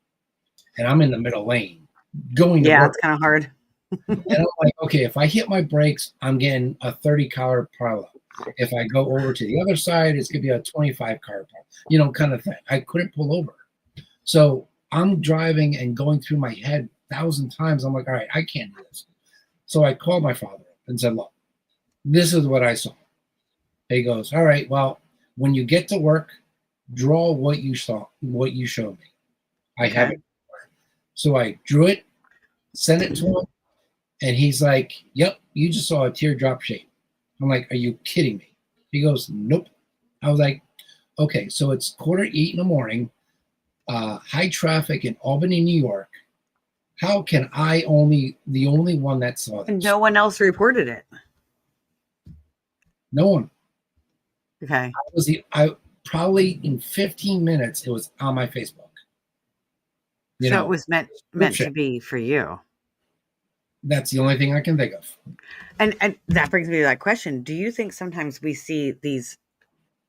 And I'm in the middle lane going to Yeah, work. it's kind of hard. And I'm like, okay, if I hit my brakes, I'm getting a 30 car pileup. If I go over to the other side, it's going to be a 25 car pileup, kind of thing. I couldn't pull over. So I'm driving and going through my head 1,000 times. I'm like, all right, I can't do this. So I called my father and said, look, this is what I saw. He goes, all right, well, when you get to work, draw what you saw, what you showed me. I have it. So I drew it, sent it to him, and he's like, yep, you just saw a teardrop shape. I'm like, are you kidding me? He goes, nope. I was like, Okay, so it's 7:45 in the morning, high traffic in Albany, New York. How can I the only one that saw And this? no one else reported it. No one. Okay. I probably in 15 minutes it was on my Facebook. You So it know, was meant description. to be for you. That's the only thing I can think of. And that brings me to that question. Do you think sometimes we see these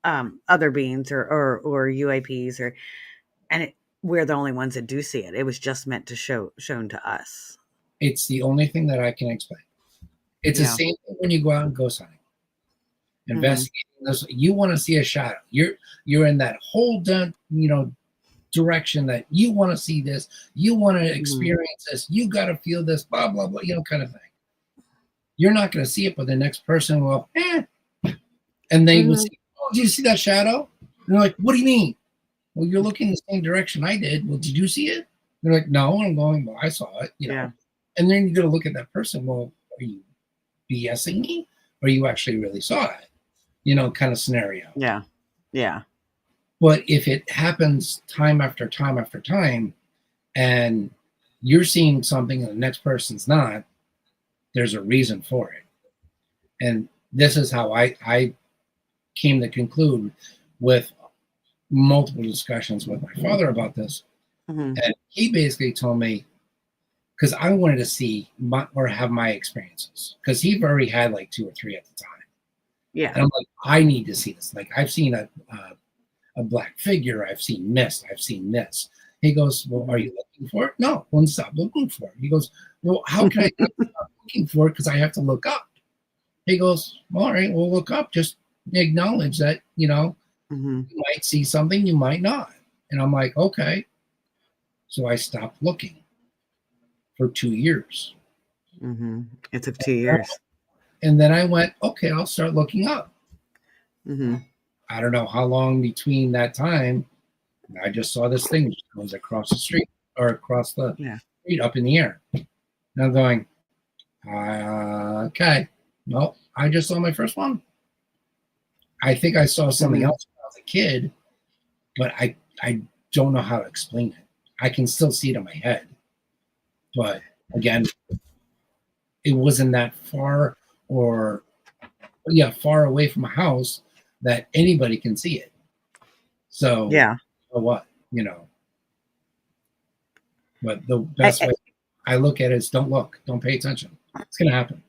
other beings or UAPs we're the only ones that do see it? It was just meant to shown to us. It's the only thing that I can explain. It's the Yeah. same thing when you go out and ghost hunting. Mm-hmm. Investigating this, you want to see a shadow. You're in that whole direction that you want to see this, you want to Mm-hmm. experience this, you got to feel this, blah blah blah, kind of thing. You're not going to see it, but the next person will, and they will Mm-hmm. see. Oh, did you see that shadow? And they're like, what do you mean? Well, you're looking the same direction I did. Well, did you see it? They're like, no. I'm going, well, I saw it. Yeah. And then you're going to look at that person. Well, are you BSing me, or you actually really saw it? Kind of scenario. Yeah. Yeah. But if it happens time after time after time, and you're seeing something and the next person's not, there's a reason for it. And this is how I came to conclude with multiple discussions with my father about this. Mm-hmm. And he basically told me, because I wanted to see or have my experiences, because he'd already had like 2 or 3 at the time. Yeah. And I'm like, I need to see this. Like, I've seen a black figure, I've seen mist, I've seen this. He goes, well, are you looking for it? No, well, stop looking for it. He goes, well, how can I stop looking for it? Because I have to look up. He goes, all right, well, look up. Just acknowledge that, Mm-hmm. you might see something, you might not. And I'm like, okay. So I stopped looking for 2 years. Mm-hmm. It took 2 years. And then I went, okay, I'll start looking up. Mm-hmm. I don't know how long between that time. I just saw this thing just goes across the street or across the Yeah. street up in the air. And I'm going, okay. No, I just saw my first one. I think I saw something Mm-hmm. else when I was a kid, but I don't know how to explain it. I can still see it in my head. But again, it wasn't that far far away from a house that anybody can see it. So, Yeah. what, but the best way I look at it is don't look, don't pay attention. It's going to happen.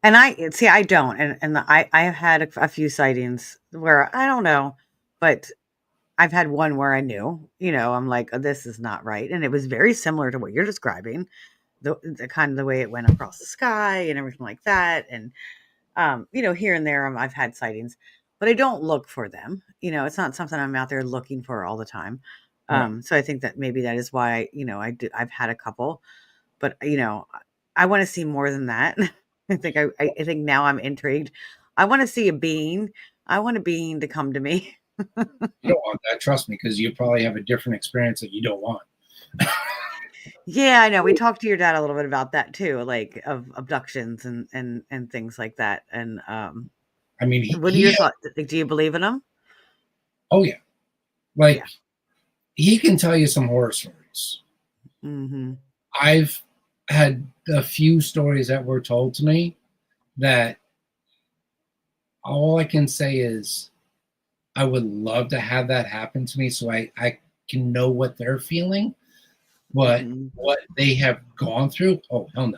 And I don't, I have had a few sightings where I don't know, but I've had one where I knew, I'm like, oh, this is not right, and it was very similar to what you're describing, the kind of the way it went across the sky and everything like that, and here and there I've had sightings, but I don't look for them. It's not something I'm out there looking for all the time. Right. So I think that maybe that is why I've had a couple, but I want to see more than that. I think now I'm intrigued. I want to see a being. I want a being to come to me. You don't want that, trust me, because you probably have a different experience that you don't want. Yeah, I know. We talked to your dad a little bit about that too, like of abductions and things like that. And I mean, what are your thoughts? Like, do you believe in them? oh yeah, like Yeah. he can tell you some horror stories. Mm-hmm. I've had a few stories that were told to me that all I can say is I would love to have that happen to me so I can know what they're feeling. But Mm-hmm. what they have gone through, oh hell no.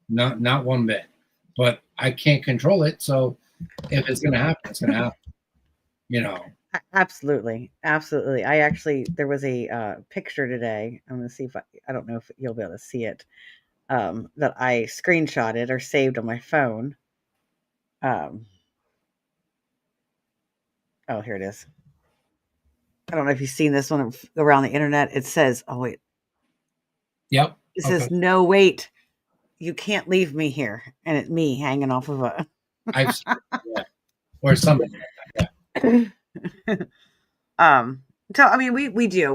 Not one bit. But I can't control it. So if it's gonna happen, it's gonna happen. Absolutely, absolutely. I actually there was a picture today. I'm gonna see if I don't know if you'll be able to see it. That I screenshotted or saved on my phone. Um, oh, here it is. I don't know if you've seen this one around the internet. It says, "Oh wait, Yep. it Okay. says no wait, you can't leave me here," and it's me hanging off of a. I've seen it, yeah. Or something like that. um. So I mean, we do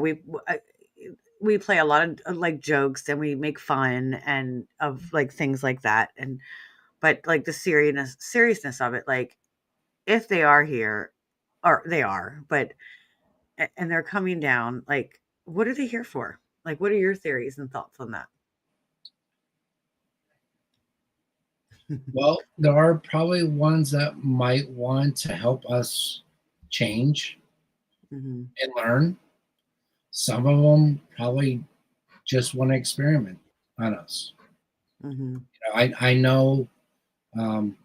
we play a lot of like jokes and we make fun and of like things like that, but like the seriousness of it, like if they are here, or they are, but and they're coming down. Like, what are they here for? Like, what are your theories and thoughts on that? Well, there are probably ones that might want to help us change Hmm. and learn. Some of them probably just want to experiment on us. Hmm. I know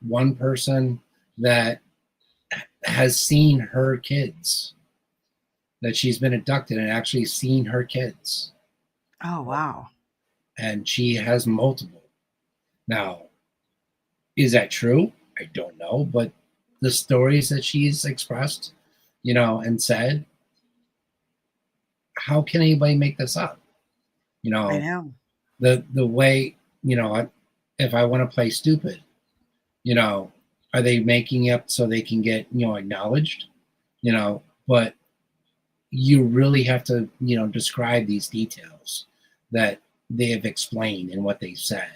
one person that has seen her kids, that she's been abducted and actually seen her kids. Oh, wow. And she has multiple. Now, is that true? I don't know. But the stories that she's expressed, and said, how can anybody make this up? You I know, know. the way, if I want to play stupid, are they making up so they can get, acknowledged? But you really have to, describe these details that they have explained and what they've said.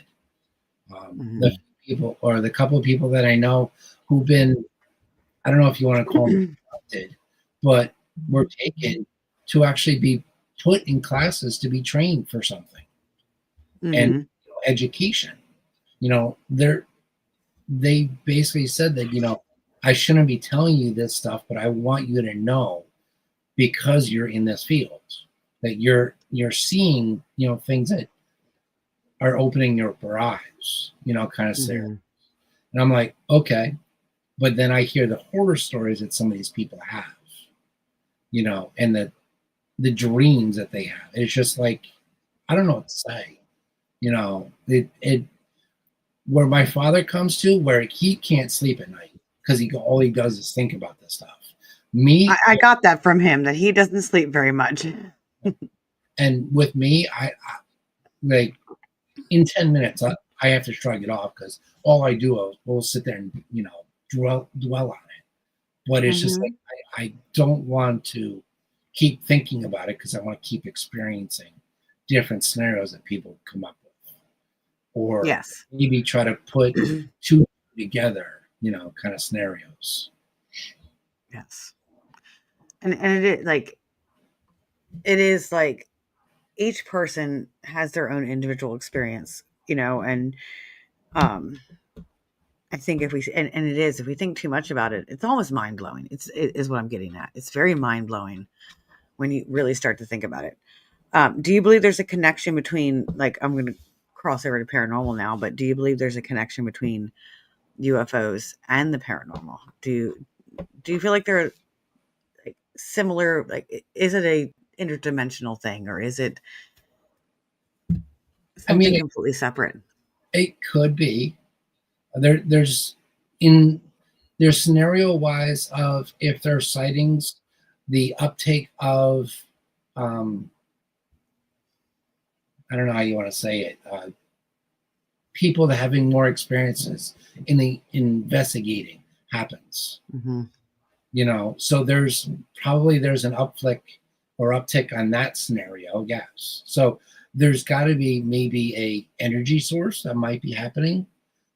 The Hmm. people, or the couple of people that I know who've been, I don't know if you want to call them adopted, but were taken to actually be put in classes to be trained for something, and Hmm. education. They basically said that, I shouldn't be telling you this stuff, but I want you to know, because you're in this field, that you're seeing, things that are opening your eyes, kind of scenario. Hmm. And I'm like, okay. But then I hear the horror stories that some of these people have, and the dreams that they have. It's just like, I don't know what to say. It where my father comes to, where he can't sleep at night because all he does is think about this stuff. Me, I got that from him that he doesn't sleep very much. and with me, I like, in 10 minutes, I have to shrug it off, because all I do is we'll sit there and, dwell on it. But it's just like, Hmm. I don't want to keep thinking about it, because I want to keep experiencing different scenarios that people come up with, or Yes. maybe try to put two together, kind of scenarios. Yes. And it is like each person has their own individual experience, and um I think if we and it is if we think too much about it, it's almost mind blowing. It is what I'm getting at. It's very mind blowing when you really start to think about it. Do you believe there's a connection between, like, I'm going to cross over to paranormal now, but do you believe there's a connection between UFOs and the paranormal? Do you feel like they're like similar? Like, is it a interdimensional thing, or is it I mean, something completely separate? it could be. There's in there's scenario wise of, if there are sightings, the uptake of, um, I don't know how you want to say it, people that having more experiences in the investigating happens. Hmm. So there's an upflick or uptick on that scenario, yes. So there's got to be maybe a energy source that might be happening,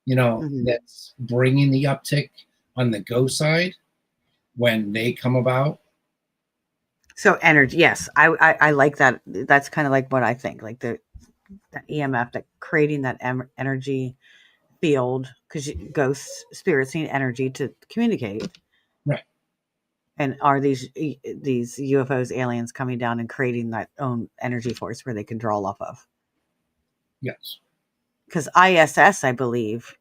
Hmm. that's bringing the uptick on the go side when they come about. So energy, yes, I like that. That's kind of like what I think, like the EMF, that creating that energy field, because ghosts, spirits need energy to communicate. Right. And are these UFOs, aliens coming down and creating that own energy force where they can draw off of? Yes. Because ISS, I believe,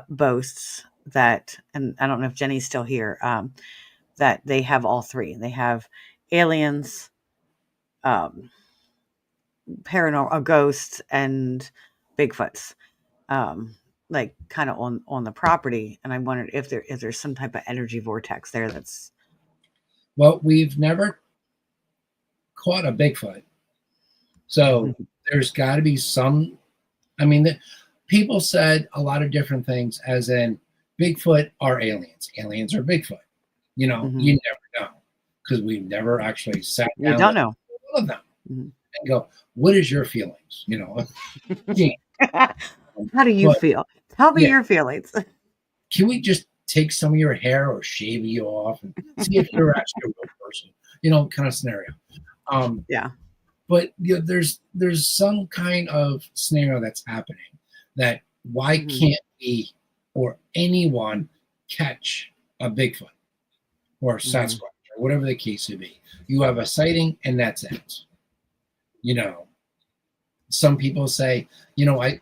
boasts that, and I don't know if Jenny's still here, that they have all three. They have aliens, um, paranormal, ghosts, and Bigfoots, um, like kind of on the property. And I wondered if there's some type of energy vortex there that's. Well, we've never caught a Bigfoot, so there's got to be some. I mean, people said a lot of different things, as in Bigfoot are aliens, aliens are Bigfoot. Mhm. You never know, because we've never actually sat We down don't with know. one of them Mhm. and go, "What is your feelings?" Yeah. How do you But feel? Tell me yeah, your feelings. can we just take some of your hair or shave you off and see if you're actually a real person, you know, kind of scenario. Um, Yeah. but you know, there's some kind of scenario that's happening that why Mhm. can't we or anyone catch a Bigfoot or Mhm. Sasquatch or whatever the case may be? You have a sighting and that's it. You know, some people say, you know, I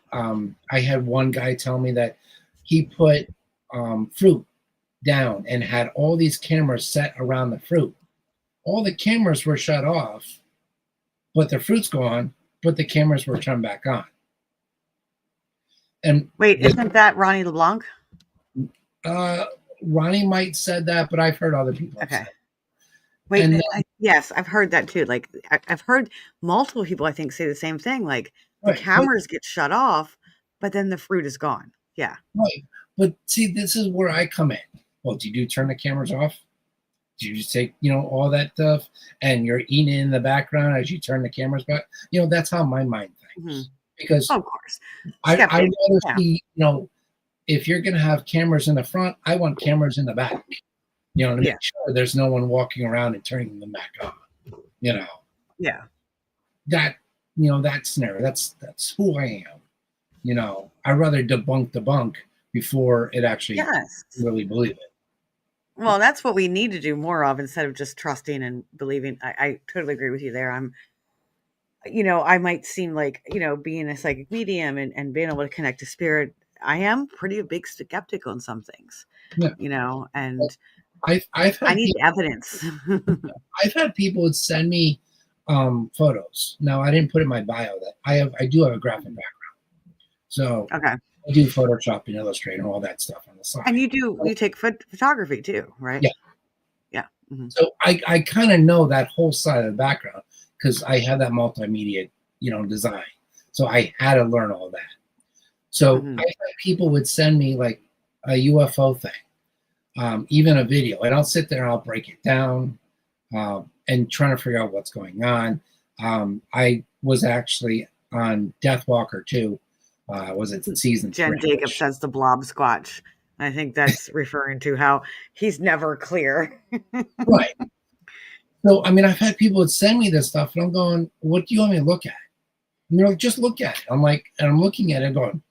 had one guy tell me that he put fruit down and had all these cameras set around the fruit. All the cameras were shut off, but the fruit's gone, but the cameras were turned back on. And Wait, this, isn't that Ronnie LeBlanc? uh, Ronnie might said that, but I've heard other people have Okay. said. Wait, And then, yes, I've heard that too. Like, I've heard multiple people, I think, say the same thing. Like, the right, but cameras get shut off, but then the fruit is gone. Yeah. right, but see, this is where I come in. Well, do you turn the cameras off? Do you just take, you know, all that stuff and you're eating in the background as you turn the cameras back? You know, that's how my mind Hmm. thinks. Because Oh, of course. I Skeptic. rather Yeah. see, you know, if you're going to have cameras in the front, I want cameras in the back, you know, to Yeah. make sure there's no one walking around and turning them back on, you know, Yeah. that, you know, that scenario, that's who I am, you know, I'd rather debunk before it actually Yes. really believe it. Well, that's what we need to do more of instead of just trusting and believing. I totally agree with you there. I might seem like, being a psychic medium and being able to connect to spirit, I am pretty a big skeptic on some things, Yeah. and I've I had need people, evidence. I've had people would send me photos. Now I didn't put in my bio that I do have a graphic background. So Okay. I do Photoshop and Illustrator and all that stuff on the And side. you take photography too, right? Yeah. Yeah. Hmm. So I kind of know that whole side of the background because I had that multimedia, you know, design. So I had to learn all that. So I Hmm. had people would send me like a UFO thing, even a video, and I'll sit there and I'll break it down and trying to figure out what's going on. I was actually on Deathwalker 2. Was it season Jen 3? Jacobs Which says the blob squatch. I think that's referring to how he's never clear. right. So I mean, I've had people that send me this stuff, and I'm going, "What do you want me to look at?" And they're like, "Just look at it." I'm like, and I'm looking at it, going,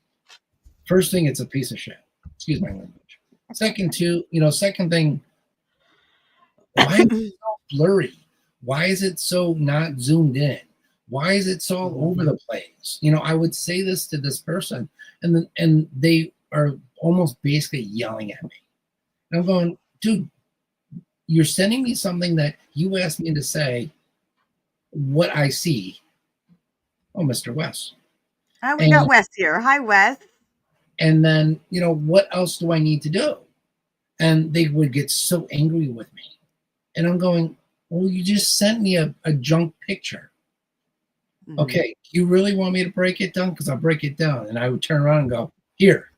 first thing, it's a piece of shit. Excuse my language. Second thing, why is it so blurry? Why is it so not zoomed in? Why is it so all Mhm. over the place? You know, I would say this to this person, and they are almost basically yelling at me. And I'm going, dude, you're sending me something that you asked me to say what I see. Oh, Mr. West. Oh, we got And Wes here. Hi, Wes. and then, you know, what else do I need to do? And they would get so angry with me. And I'm going, well, you just sent me a junk picture. Hmm. Okay, you really want me to break it down? Because I'll break it down. And I would turn around and go, here,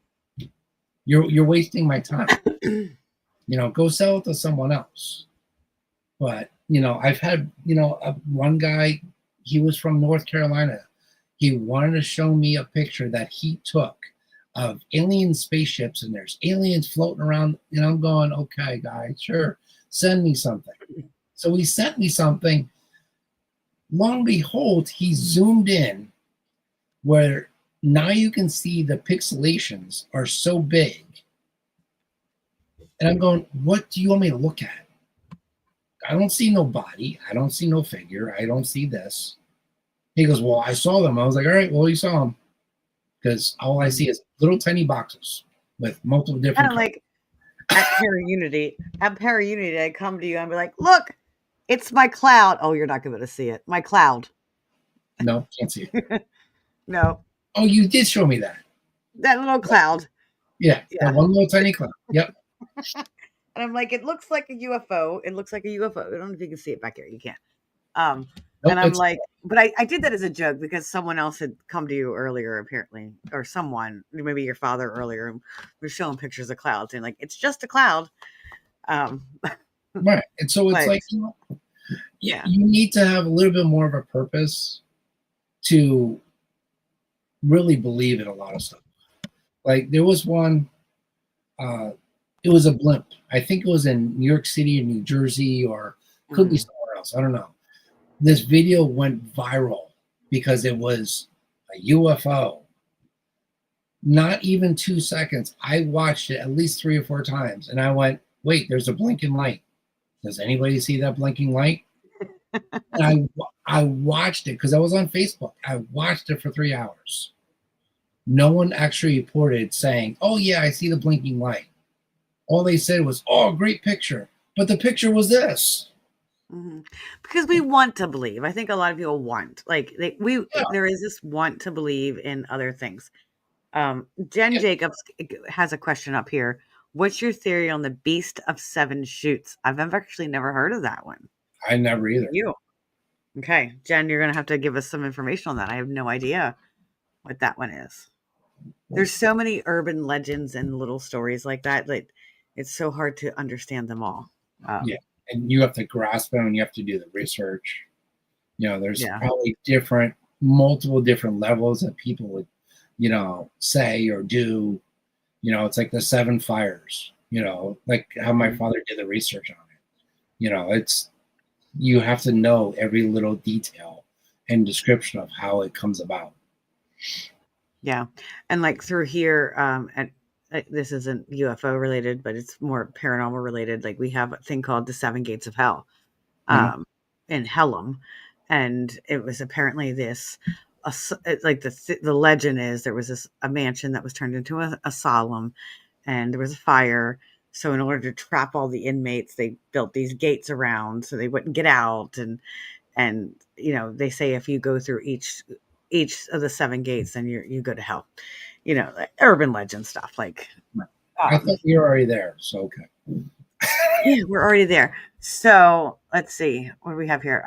you're wasting my time. You know, go sell it to someone else. But, you know, I've had, you know, one guy, he was from North Carolina. He wanted to show me a picture that he took of alien spaceships, and there's aliens floating around. And I'm going, okay, guys, sure, send me something. So he sent me something. Lo and behold, he zoomed in where now you can see the pixelations are so big. And I'm going, what do you want me to look at? I don't see no body. I don't see no figure. I don't see this. He goes, well, I saw them. I was like, all right, well, you saw them. Because all I see is little tiny boxes with multiple Kind different of colors. like At Para Unity, I'd come to you and be like, "Look, it's my cloud." Oh, you're not going to see it. My cloud. No, can't see it. No, Oh, you did show me that. that little cloud. Yeah, Yeah. that one little tiny cloud. Yep. And I'm like, it looks like a UFO. It looks like a UFO. I don't know if you can see it back here. You can't. Um, Nope, and I'm it's like, but I did that as a joke because someone else had come to you earlier, apparently, or someone, maybe your father earlier, and was showing pictures of clouds and like, it's just a cloud. Um, right. And so it's but like, you know, yeah. you need to have a little bit more of a purpose to really believe in a lot of stuff. Like there was one, uh, It was a blimp. I think it was in New York City or New Jersey, or could be Mhm. somewhere else. I don't know. This video went viral because it was a UFO. Not even 2 seconds. I watched it at least 3 or 4 times, and I went, "Wait, there's a blinking light. Does anybody see that blinking light?" And I watched it because I was on Facebook. I watched it for 3 hours. No one actually reported saying, "Oh yeah, I see the blinking light." All they said was, "Oh, great picture," but the picture was this. Mhm. Because we want to believe. I think a lot of people want, like, Yeah, there is this want to believe in other things. Jen yeah. Jacobs has a question up here. What's your theory on the Beast of Seven Shoots? I've actually never heard of that one. I never either. You. Okay, Jen, you're gonna have to give us some information on that. I have no idea what that one is. There's so many urban legends and little stories like that that it's so hard to understand them all. Yeah, and you have to grasp them, and you have to do the research. There's Yeah. probably multiple different levels that people would, say or do. It's like the seven fires. Like how my Mhm. father did the research on it. It's you have to know every little detail and description of how it comes about. Yeah. And like through here, and this isn't UFO related, but it's more paranormal related. Like we have a thing called the Seven Gates of Hell, Mhm. um, in Hellam, and it was apparently like the legend is there was a mansion that was turned into a asylum, and there was a fire. So in order to trap all the inmates, they built these gates around so they wouldn't get out, and they say if you go through each of the seven gates, then you go to hell. Like urban legend stuff. Like, I thought we were already there, so okay. yeah, we're already there. So let's see what do we have here.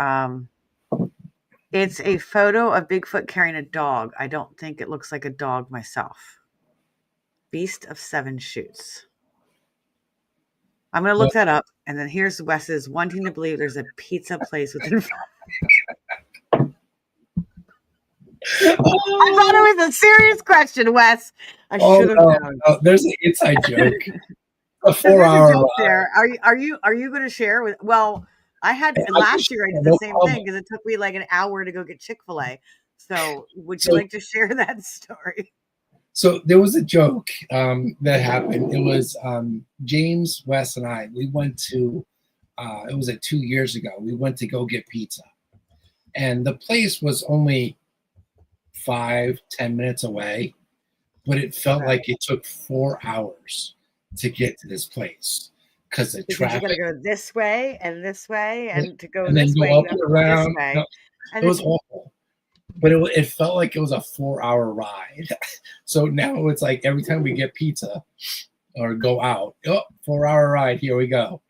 It's a photo of Bigfoot carrying a dog. I don't think it looks like a dog myself. Beast of Seven Shoots. I'm gonna Well, look that up, and then here's Wes's wanting to believe there's a pizza place within. I thought oh, it was a serious question, Wes. I oh should have no, known. no, there's an inside joke. A So there's a 4 hour joke ride. there. Are you going to share with? Well, I had I can last year. I share, did the no same problem. thing because it took me like an hour to go get Chick-fil-A. So would you So like to share that story? So there was a joke that happened. It was James, West, and I. We went to. It was 2 years ago. We went to go get pizza, and the place was only 5-10 minutes away, but it felt Okay. like it took 4 hours to get to this place because the Because you got to traffic, go this way, and to go and then this way, go up you have and to go this around. way. It And was awful, but it felt like it was a 4 hour ride. So now it's like every time we get pizza or go out. Oh, 4 hour ride. Here we go.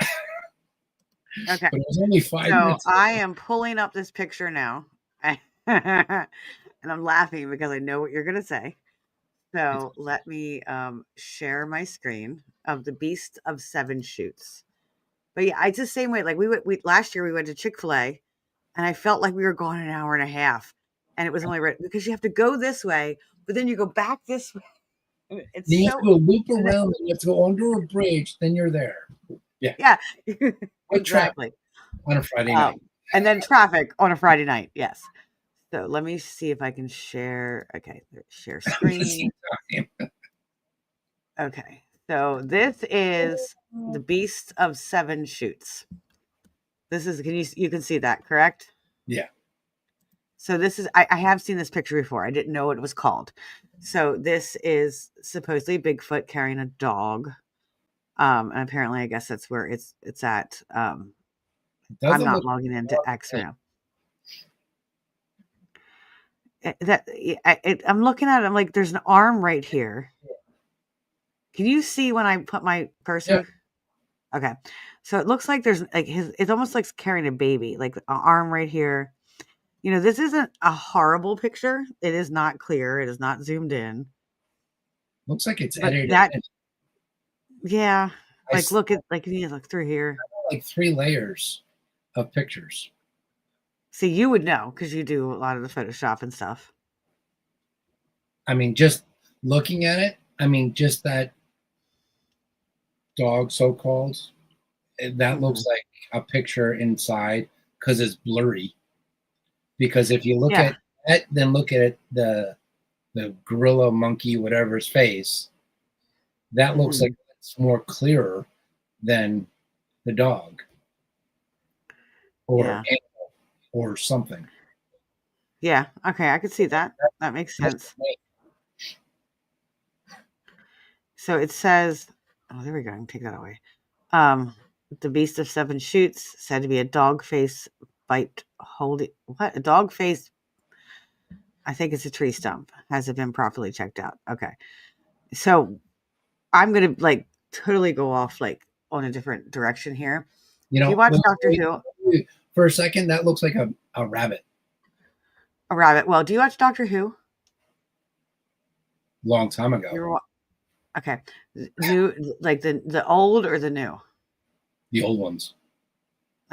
okay, But it was only five so minutes I away. am pulling up this picture now, and I'm laughing because I know what you're going to say. It's, So let me share my screen of the Beast of Seven Shoots. But yeah, it's the same way. Like we last year we went to Chick-fil-A and I felt like we were going an hour and a half. And it was only right because you have to go this way, but then you go back this way. It's then you have so to go loop and around, and you have to go under a bridge, then you're there. Yeah. yeah, What traffic exactly. on a Friday night? And then traffic on a Friday night. Yes. So let me see if I can share. Okay, share At the screen. same time. Okay. So this is the Beast of Seven Shoots. This is you can see that, correct? Yeah. So this is I have seen this picture before. I didn't know what it was called. So this is supposedly Bigfoot carrying a dog. And apparently I guess that's where it's at. It I'm doesn't not look logging into far X right away. now. I'm looking at it, I'm like, there's an arm right here. Can you see when I put my Yeah. cursor? Okay. So it looks like there's like it's almost like carrying a baby, like an arm right here. This isn't a horrible picture. It is not clear. It is not zoomed in. Looks like it's But edited that, in. yeah, I like saw look at like you look through here. like 3 layers of pictures. See, you would know because you do a lot of the Photoshop and stuff. I mean, just looking at it, I mean, just that dog, so called, that looks Mhm. like a picture inside because it's blurry. Because if you look Yeah, at that, then look at the gorilla, monkey, whatever's face, that looks like mhm. it's more clearer than the dog or Yeah. animal or something. Yeah, okay, I could see that. That makes That's sense. what So it says oh, there we go, I can take that away. Um, the Beast of Seven Shoots, said to be a dog face bite holding what? A dog face, I think it's a tree stump. Has it been properly checked out? Okay. So I'm gonna like totally go off like on a different direction here. you If you know, watch wait, Doctor wait, Who, wait. For a second, that looks like a rabbit. a rabbit. Well, do you watch Doctor Who? Long time ago, You're okay. New, like the old or the new? the old ones.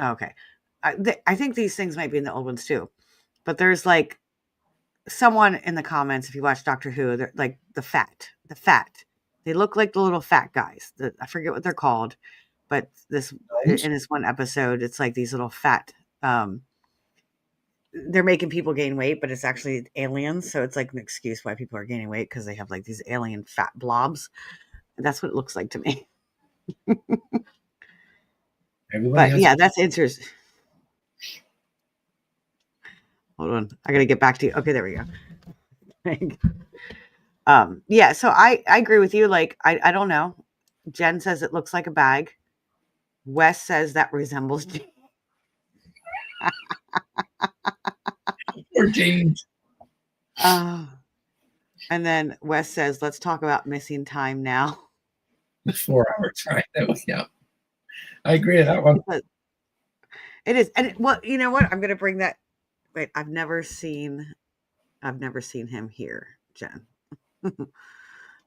Oh, okay. I think these things might be in the old ones too. But there's like someone in the comments, if you watch Doctor Who, they're like the fat. They look like the little fat guys. I forget what they're called, but this Gnomes? in this one episode, it's like these little fat. They're making people gain weight, but it's actually aliens. So it's like an excuse why people are gaining weight because they have like these alien fat blobs. That's what it looks like to me. Everybody But has. yeah, that's interesting. Hold on, I gotta get back to you. Okay, there we go. Yeah, so I agree with you. Like I don't know. Jen says it looks like a bag. Wes says that resembles Or James. uh, and then Wes says, let's talk about missing time now. The 4 hour time. That was, yeah. I agree with that one. Because it is. And well, you know what? I'm gonna bring that. Wait, I've never seen him here, Jen.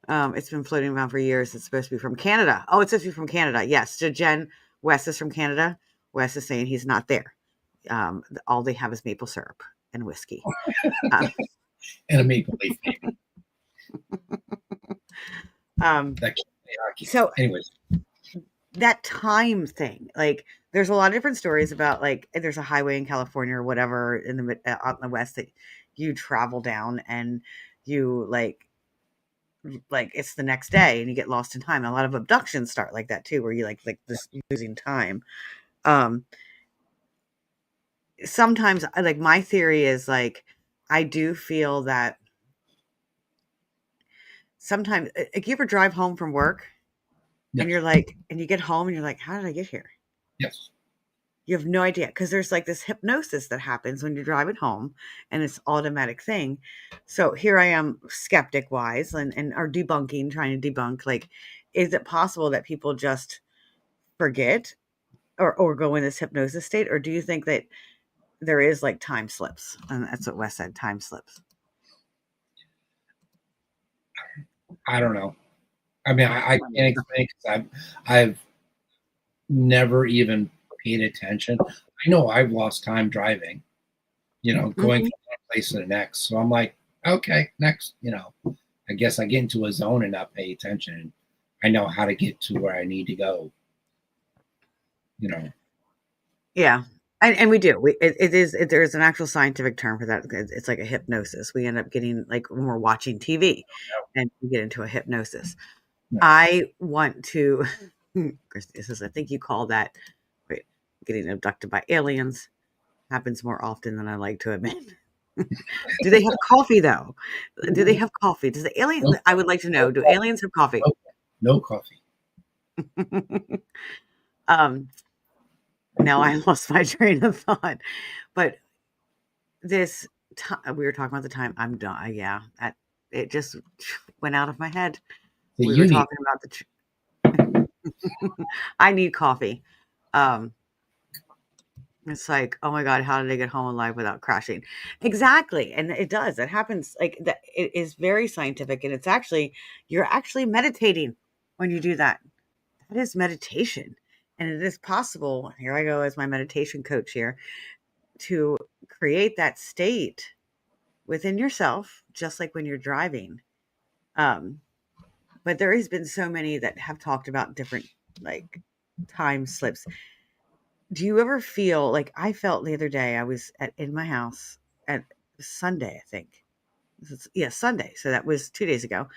It's been floating around for years. It's supposed to be from Canada. Oh, it's supposed to be from Canada. Yes. So Jen, Wes is from Canada. Wes is saying he's not there. All they have is maple syrup and whiskey. Um, And a maple leaf. um, That can't play hockey. so Anyways, that time thing, like, there's a lot of different stories about like there's a highway in California or whatever in the out in the West that you travel down and you like it's the next day and you get lost in time. And a lot of abductions start like that too, where you like this losing time. Um, sometimes like my theory is like I do feel that sometimes like you ever drive home from work and yes. you're like and you get home and you're like, how did I get here? Yes. You have no idea because there's like this hypnosis that happens when you're driving home and it's automatic thing. So here I am skeptic wise and are debunking, trying to debunk, like, is it possible that people just forget or go in this hypnosis state? Or do you think that there is like time slips? And that's what Wes said, time slips. I don't know. I mean, I can't explain because I've never even paid attention. I know I've lost time driving, going Mhm. from one place to the next. So I'm like, okay, next, I guess I get into a zone and not pay attention. I know how to get to where I need to go, you know. Yeah. And we do. There's an actual scientific term for that. It's like a hypnosis. We end up getting like when we're watching TV and we get into a hypnosis. No, I want to, Christy says, I think you call that, wait, getting abducted by aliens happens more often than I like to admit. Do they have coffee though? Do they have coffee? Does the alien, no, I would like to no know, do coffee. aliens have coffee? No, no coffee. um, now I lost my train of thought, but this time we were talking about the time I'm done. Yeah, that it just went out of my head. The We were uni. talking about I need coffee. Um, it's like, oh my god, how did I get home alive without crashing? Exactly, and it does. It happens like that. It is very scientific, and it's actually you're actually meditating when you do that. That is meditation, and it is possible. Here I go as my meditation coach here to create that state within yourself, just like when you're driving. Um, but there has been so many that have talked about different like time slips. Do you ever feel like I felt the other day? I was in my house at Sunday, I think. Yeah, Sunday. So that was 2 days ago.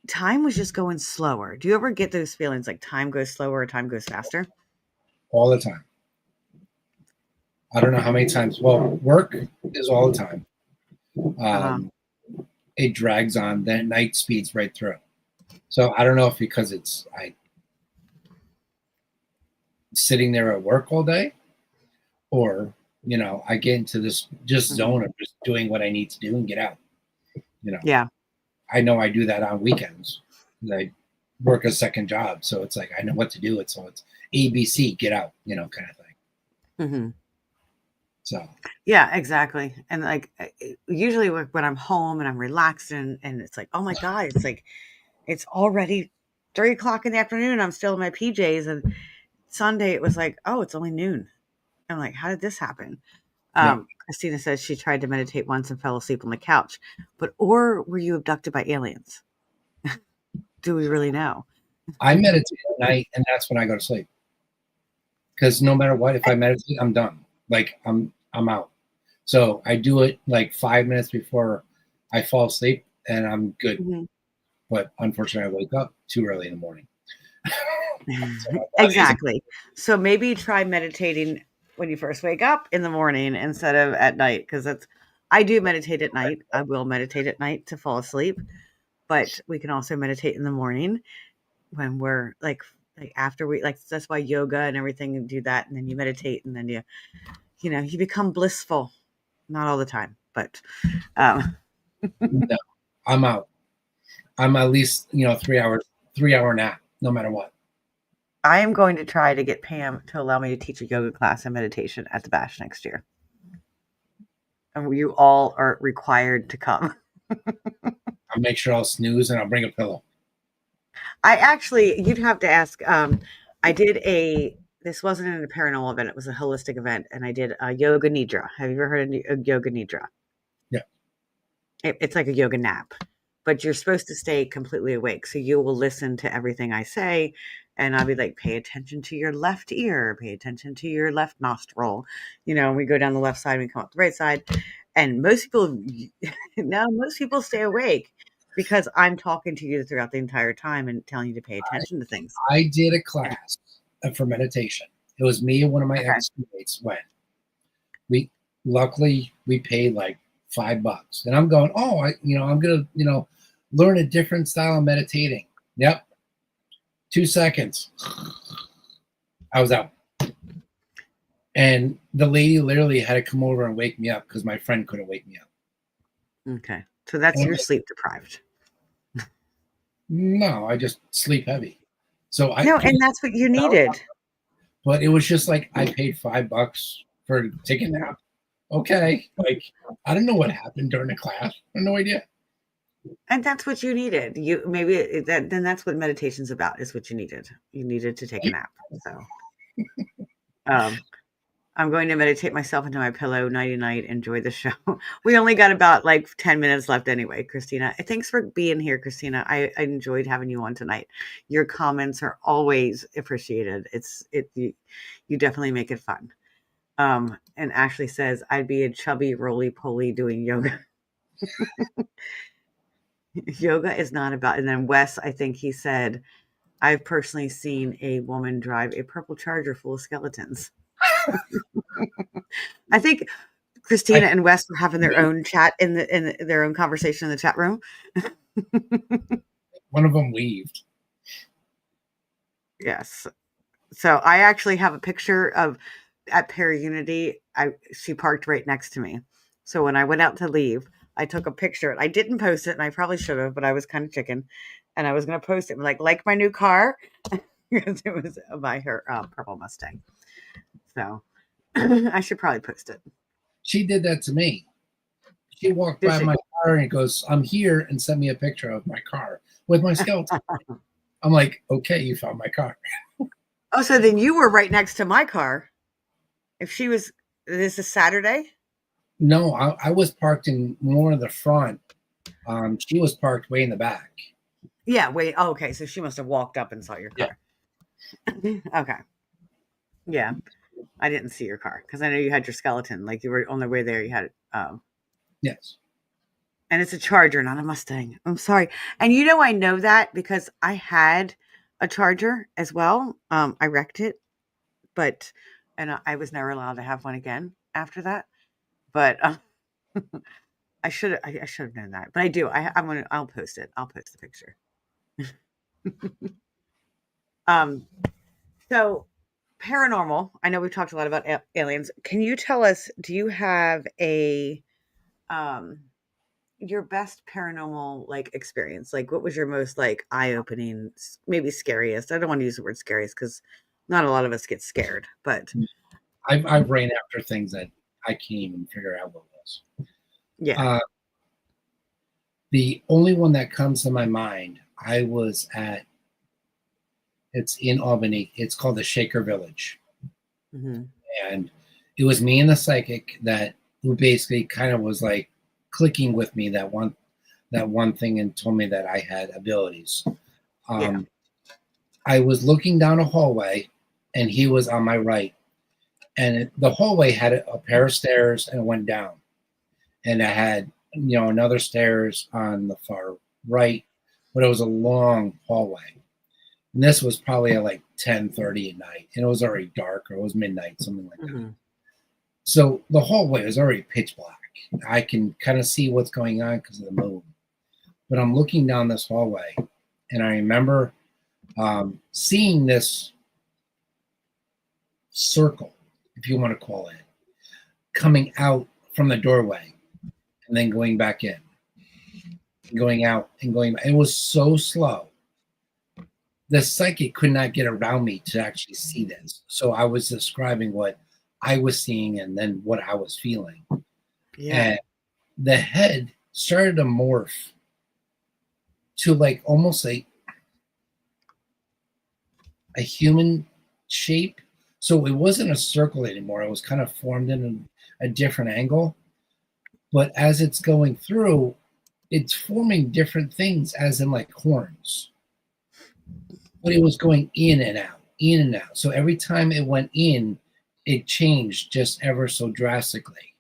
Time was just going slower. Do you ever get those feelings like time goes slower or time goes faster? All the time. I don't know how many times. Well, work is all the time. Uh-huh. It drags on. Then night speeds right through. So I don't know if because I sitting there at work all day, or I get into this just Mhm. zone of just doing what I need to do and get out. Yeah. I know I do that on weekends. I work a second job, so it's like I know what to do. It's ABC, get out, kind of thing. Hmm. So Yeah, exactly. And like usually when I'm home and I'm relaxed and it's like, oh my God, it's like it's already 3 o'clock in the afternoon. I'm still in my PJs. And Sunday it was like, oh, it's only noon. I'm like, how did this happen? yeah, Christina says she tried to meditate once and fell asleep on the couch. But or were you abducted by aliens? Do we really know? I meditate at night, and that's when I go to sleep. Because no matter what, if I meditate, I'm done. Like I'm out. So I do it like 5 minutes before I fall asleep, and I'm good. Mhm. But unfortunately, I wake up too early in the morning. So my body isn't. Exactly. So maybe try meditating when you first wake up in the morning instead of at night. Because that's I do meditate at night. I will meditate at night to fall asleep, but we can also meditate in the morning when we're like after we like that's why yoga and everything and do that and then you meditate and then you become blissful. Not all the time, but um No, I'm out. I'm at least 3 hours, 3 hour nap, no matter what. I am going to try to get Pam to allow me to teach a yoga class and meditation at the bash next year. And you all are required to come. I'll make sure I'll snooze and I'll bring a pillow. I actually, you'd have to ask. I did this wasn't a paranormal event, it was a holistic event, and I did a yoga nidra. Have you ever heard of yoga nidra? Yeah. It's like a yoga nap, but you're supposed to stay completely awake. So you will listen to everything I say, and I'll be like, pay attention to your left ear, pay attention to your left nostril. We go down the left side, we come up the right side. And most people, now most people stay awake because I'm talking to you throughout the entire time and telling you to pay attention to things. I did a class for meditation. It was me and one of my Okay. ex-teammates went. We luckily we paid like $5, and I'm going. Oh, I'm gonna learn a different style of meditating. Yep, 2 seconds, I was out. And the lady literally had to come over and wake me up because my friend couldn't wake me up. Okay. So that's And I'm your like, sleep deprived. no, I just sleep heavy. So No, and that's what you needed. but it was just like I paid $5 for taking a nap. Okay, like I don't know what happened during the class. I have no idea. And that's what you needed. You maybe then that's what meditation's about is what you needed. You needed to take a nap. So um I'm going to meditate myself into my pillow nighty night. Enjoy the show. We only got about like 10 minutes left anyway, Christina. Thanks for being here, Christina. I enjoyed having you on tonight. Your comments are always appreciated. You definitely make it fun. And Ashley says, I'd be a chubby roly poly doing yoga. Yoga is not about, and then Wes, I think he said, I've personally seen a woman drive a purple charger full of skeletons. I think Christina I and Wes were having their own chat in their own conversation in the chat room. One of them weaved. Yes. So I actually have a picture of at Para Unity. She parked right next to me. So when I went out to leave, I took a picture. I didn't post it, and I probably should have, but I was kind of chicken, and I was going to post it. I'm like my new car, because it was by her purple Mustang. So I should probably post it. She did that to me. She walked Did by she? my car and goes, "I'm here," and sent me a picture of my car with my skeleton. I'm like, okay, you found my car. Oh, so then you were right next to my car. If she was, this is Saturday. No, I was parked in more of the front. She was parked way in the back. Yeah, wait. Oh, okay, so she must have walked up and saw your Yeah. car. Okay. Yeah, I didn't see your car because I know you had your skeleton. Like you were on the way there. You had it. Yes. And it's a Charger, not a Mustang. I'm sorry. And I know that because I had a Charger as well. I wrecked it, but and I was never allowed to have one again after that. But I should have known that. But I do. I'll post it. I'll post the picture. Um. So paranormal. I know we've talked a lot about aliens. Can you tell us? Do you have a um your best paranormal like experience? Like what was your most like eye-opening, maybe scariest? I don't want to use the word scariest because not a lot of us get scared, but I've ran after things that I can't even figure out what it was. yeah. Uh, the only one that comes to my mind, I was at, it's in Albany. It's called the Shaker Village. Hmm. And it was me and the psychic who basically kind of was like clicking with me that one thing and told me that I had abilities. Yeah. I was looking down a hallway and he was on my right. And the hallway had a pair of stairs and it went down. And I had, another stairs on the far right, but it was a long hallway. And this was probably at like 10:30 at night. And it was already dark, or it was midnight, something like that. Hmm. So the hallway was already pitch black. I can kind of see what's going on because of the moon. But I'm looking down this hallway, and I remember seeing this circle, if you want to call it, coming out from the doorway and then going back in, going out and going back. It was so slow. The psychic could not get around me to actually see this. So I was describing what I was seeing and then what I was feeling. Yeah. And the head started to morph to like almost a human shape. So it wasn't a circle anymore. It was kind of formed in a different angle. But as it's going through, it's forming different things, as in like horns. But it was going in and out, in and out. So every time it went in, it changed just ever so drastically.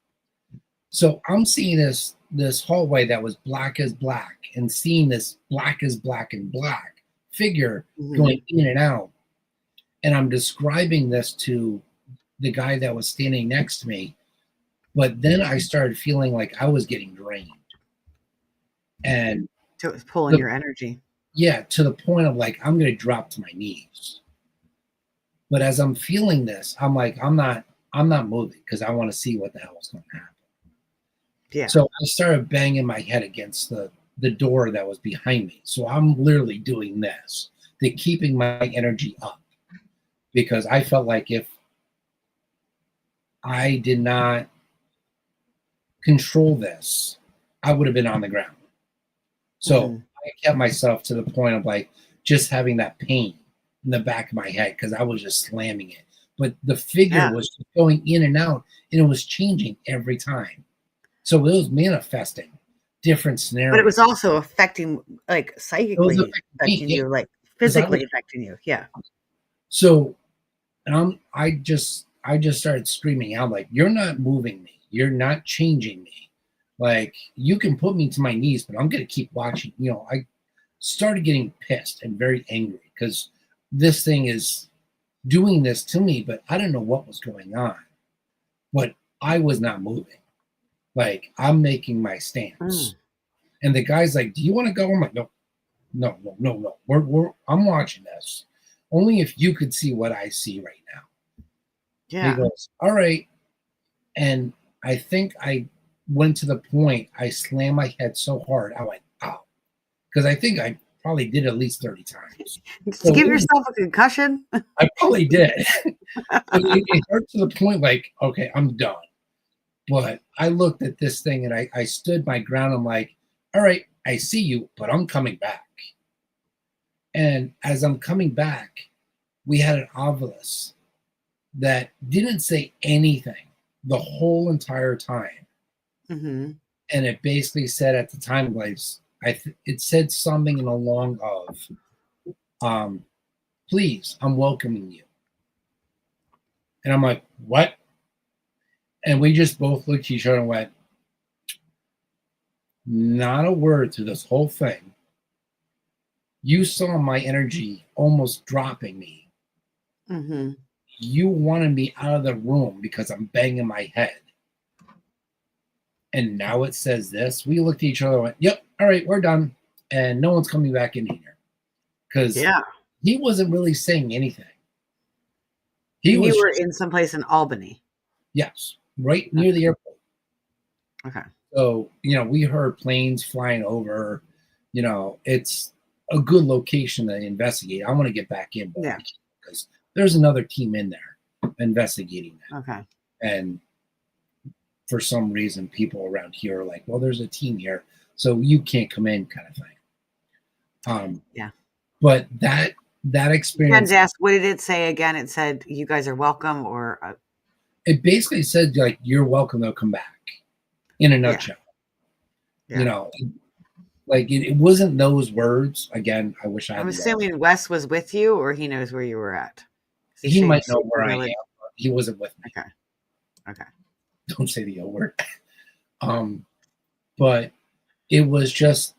So I'm seeing this hallway that was black as black, and seeing this black as black and black figure Hmm. going in and out. And I'm describing this to the guy that was standing next to me. But then I started feeling like I was getting drained. And So it was pulling the, your energy. yeah, to the point of like, I'm going to drop to my knees. But as I'm feeling this, I'm like, I'm not moving because I want to see what the hell is going to happen. Yeah. So I started banging my head against the door that was behind me. So I'm literally doing this to keeping my energy up, because I felt like if I did not control this, I would have been on the ground. So Hmm. I kept myself to the point of like just having that pain in the back of my head because I was just slamming it. But the figure Yeah. was going in and out, and it was changing every time. So it was manifesting different But it was scenarios. also affecting, like It was psychically affecting me, affecting yeah, you, like because I was physically affecting you. Yeah. so. And I just started screaming out like, "You're not moving me. You're not changing me. Like you can put me to my knees, but I'm gonna keep watching." I started getting pissed and very angry because this thing is doing this to me, but I don't know what was going on. But I was not moving. Like I'm making my Mm. stance. And the guy's like, "Do you want to go?" I'm like, "No, no, no, no, no. I'm watching this. Only if you could see what I see right now." He Yeah. goes, "All right." And I think I went to the point I slammed my head so hard, I went, "Ow." Because I think I probably did at least 30 times. Did you So give yourself a concussion? I probably did. But it hurt to the point like, okay, I'm done. But I looked at this thing and I stood my ground. I'm like, all right, I see you, but I'm coming back. And as I'm coming back, we had an obelisk that didn't say anything the whole entire time. Hmm. And it basically said at the time, like, it said something along of, please, I'm welcoming you. And I'm like, what? And we just both looked at each other and went, not a word through this whole thing. You saw my energy almost dropping me. Mm-hmm. You wanted me out of the room because I'm banging my head. And now it says this. We looked at each other and went, yep, all right, we're done. And no one's coming back in here. Because Yeah. he wasn't really saying anything. He And was you were just, in someplace in Albany. yes, right near the airport. Okay. So, we heard planes flying over. It's a good location to investigate. I want to get back in, Yeah. because there's another team in there investigating that. Okay. And for some reason, people around here are like, well, there's a team here, so you can't come in, kind of thing. Yeah. But that experience, Ken's asked, what did it say again? It said, you guys are welcome, or it basically said, like, you're welcome to come back, in a nutshell. Yeah. Like, it wasn't those words. Again, I wish I had I'm the assuming Wes was with you, or he knows where you were at. he might know where I am, but he wasn't with me. Okay. Don't say the O word. But it was just,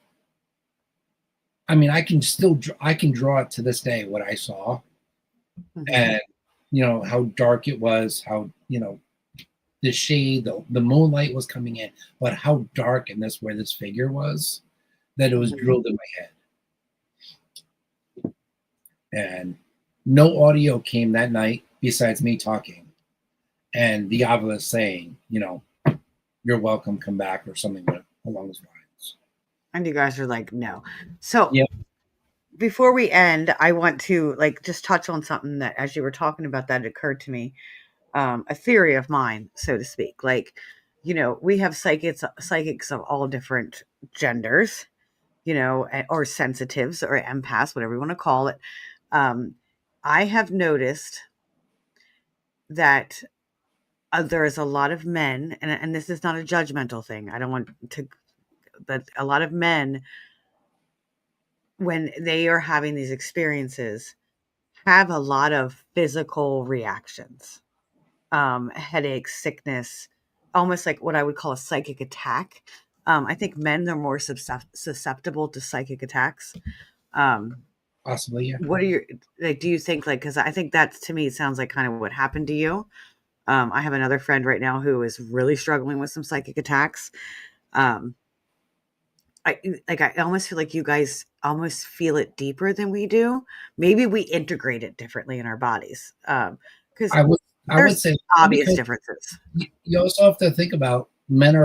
I can draw it to this day what I saw, Mm-hmm. and how dark it was, how the shade, the moonlight was coming in, but how dark and where this figure was, that it was Mm-hmm. drilled in my head. And no audio came that night besides me talking and the obelisk saying, you're welcome, come back, or something along those lines. And you guys are like, no. So Yeah. before we end, I want to just touch on something that, as you were talking about that, it occurred to me, a theory of mine, so to speak. We have psychics of all different genders, or sensitives or empaths, whatever you want to call it. I have noticed that there is a lot of men, and this is not a judgmental thing. I don't want to, but a lot of men, when they are having these experiences, have a lot of physical reactions, headaches, sickness, almost like what I would call a psychic attack. I think men are more susceptible to psychic attacks. Possibly, yeah. What are your, do you think, because I think that, to me, sounds like kind of what happened to you. I have another friend right now who is really struggling with some psychic attacks. Um, I almost feel like you guys almost feel it deeper than we do. Maybe we integrate it differently in our bodies. Because I would there's say, obvious because differences. you also have to think about men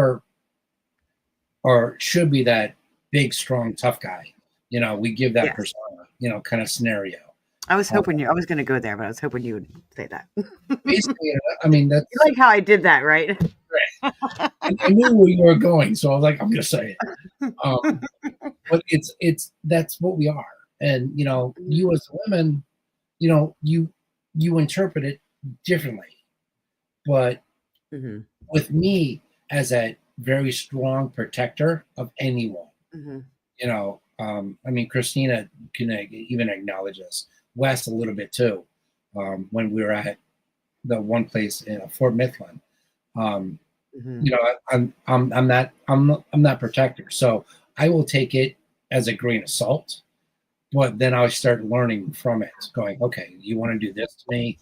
should be that big, strong, tough guy. We give that Yes. persona, kind of scenario. I was hoping I was going to go there, but I was hoping you would say that. Basically, that's You like how I did that, right? I knew where you were going, so I was like, I'm going to say it. But that's what we are, and you as women, you interpret it differently. But Mm-hmm. with me as a very strong protector of anyone, Mm-hmm. Christina can even acknowledge this. Wes a little bit too, when we were at the one place in Fort Mifflin. Mm-hmm. I'm that protector, so I will take it as a grain of salt. But then I'll start learning from it, going, okay, you want to do this to me?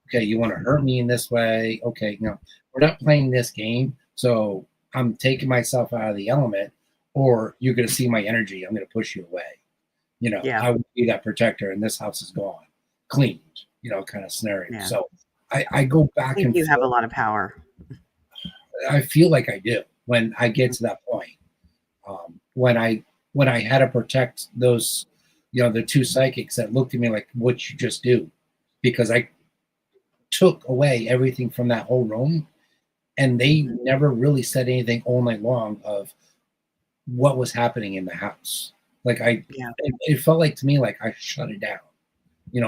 Okay, you want to hurt me in this way? Okay, we're not playing this game, so I'm taking myself out of the element, or you're going to see my energy. I'm going to push you away. Yeah. I would be that protector, and this house is gone, cleaned, kind of scenario. Yeah. So I go back I think and you forth. have a lot of power. I feel like I do when I get to that point. When I had to protect those, the two psychics that looked at me like, "What you just do?" Because I took away everything from that whole room, and they never really said anything all night long of what was happening in the house. Like it felt like to me like I shut it down,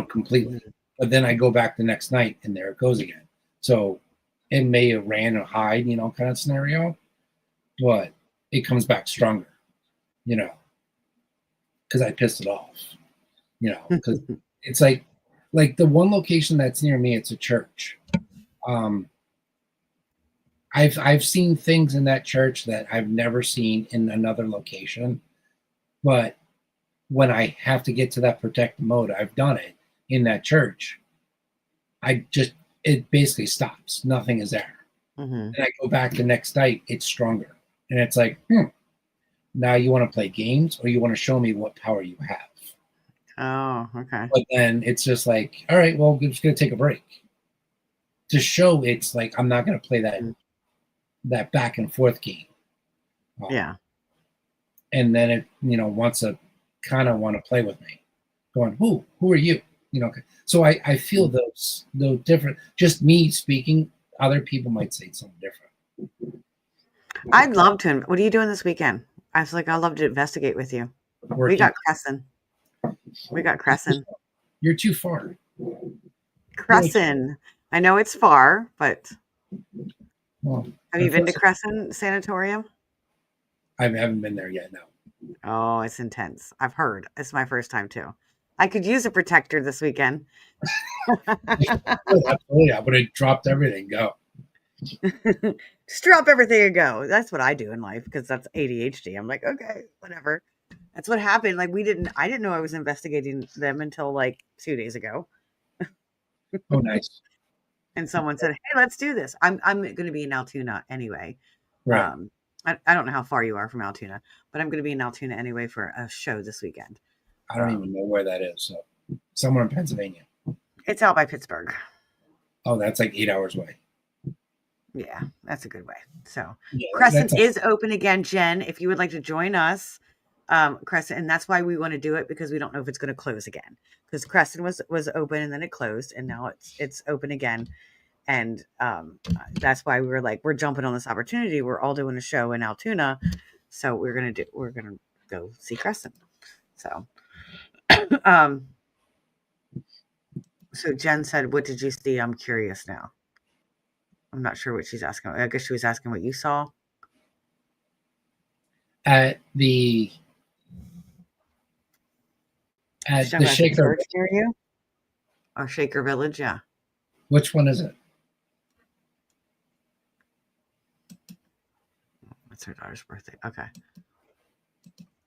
completely. Mm-hmm. But then I go back the next night, and there it goes again. So it may have ran or hide, kind of scenario, but it comes back stronger, because I pissed it off, because it's like the one location that's near me, it's a church. Um, I've seen things in that church that I've never seen in another location, but when I have to get to that protective mode, I've done it in that church. It basically stops. Nothing is there. Hmm. And I go back the next night, it's stronger. And it's like, now you want to play games or you want to show me what power you have. Oh, okay. But then it's just like, all right, well, we're just going to take a break. To show it's like, I'm not going to play that back and forth game. Yeah. And then it, wants to kind of want to play with me. Going, who are you? So I feel those different, just me speaking, other people might say something different. I'd love to. What are you doing this weekend? I was like, I'd love to investigate with you. We got Crescent. You're too far. Crescent. I know it's far, but Well, have you been to Crescent Sanatorium? I haven't been there yet, no. Oh, it's intense. I've heard. It's my first time too. I could use a protector this weekend. Absolutely. I would have dropped everything, go. Just drop everything and go. That's what I do in life because that's ADHD. I'm like, okay, whatever. That's what happened. Like I didn't know I was investigating them until like 2 days ago. Oh, nice. And someone said, hey, let's do this. I'm going to be in Altoona anyway. Right. I don't know how far you are from Altoona, but I'm going to be in Altoona anyway for a show this weekend. I don't even know where that is. So somewhere in Pennsylvania. It's out by Pittsburgh. Oh, that's like 8 hours away. Yeah, that's a good way. So yeah, Crescent is open again, Jen, if you would like to join us. Crescent, and that's why we want to do it, because we don't know if it's going to close again, because Crescent was open and then it closed and now it's open again. And that's why we were like, we're jumping on this opportunity. We're all doing a show in Altoona, so we're gonna go see Crescent. So so Jen said, what did you see? I'm curious now. I'm not sure what she's asking. I guess she was asking what you saw at the Shaker church near you, or Shaker Village. Yeah. Which one is it? It's her daughter's birthday. Okay.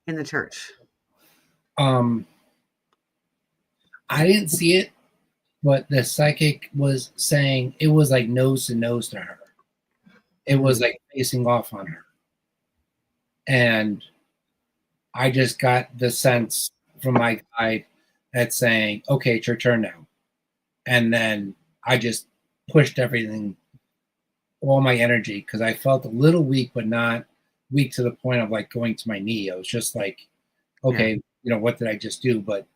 In the church. I didn't see it, but the psychic was saying it was like nose to nose to her. It was like facing off on her. And I just got the sense from my guide that's saying, okay, it's your turn now. And then I just pushed everything, all my energy, because I felt a little weak, but not weak to the point of like going to my knee. I was just like, okay, what did I just do? But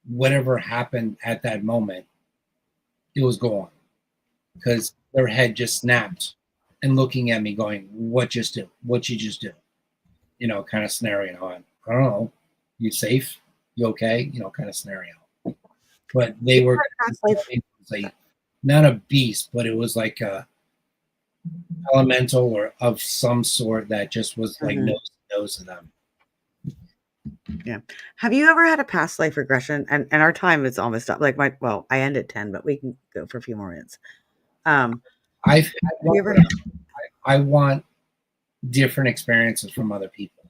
whatever happened at that moment, it was gone, because their head just snapped and looking at me going, what you just do? Kind of scenario. I don't know. You safe? You okay? Kind of scenario. But they were like, not a beast, but it was like a elemental or of some sort that just was like nose to nose to them. Yeah. Have you ever had a past life regression? And our time is almost up. Like I end at 10, but we can go for a few more minutes. I want different experiences from other people.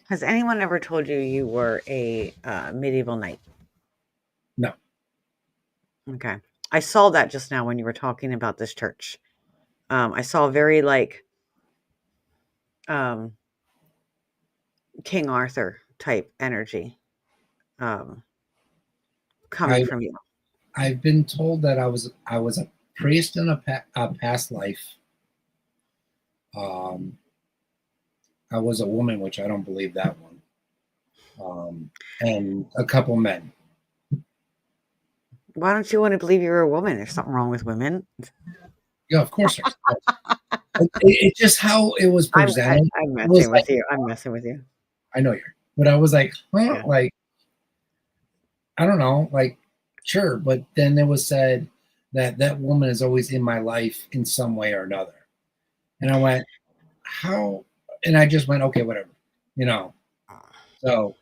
Has anyone ever told you were a medieval knight? No. Okay. I saw that just now when you were talking about this church. I saw very like King Arthur type energy coming from you. I've been told that I was a priest in a past life. I was a woman, which I don't believe that one. And a couple men. Why don't you want to believe you're a woman? There's something wrong with women. Yeah, of course. It's just how it was presented. I'm messing with you. I'm messing with you. I know you're, but I was like, like, I don't know, like, sure. But then it was said that woman is always in my life in some way or another. And I went, how? And I just went, okay, whatever, So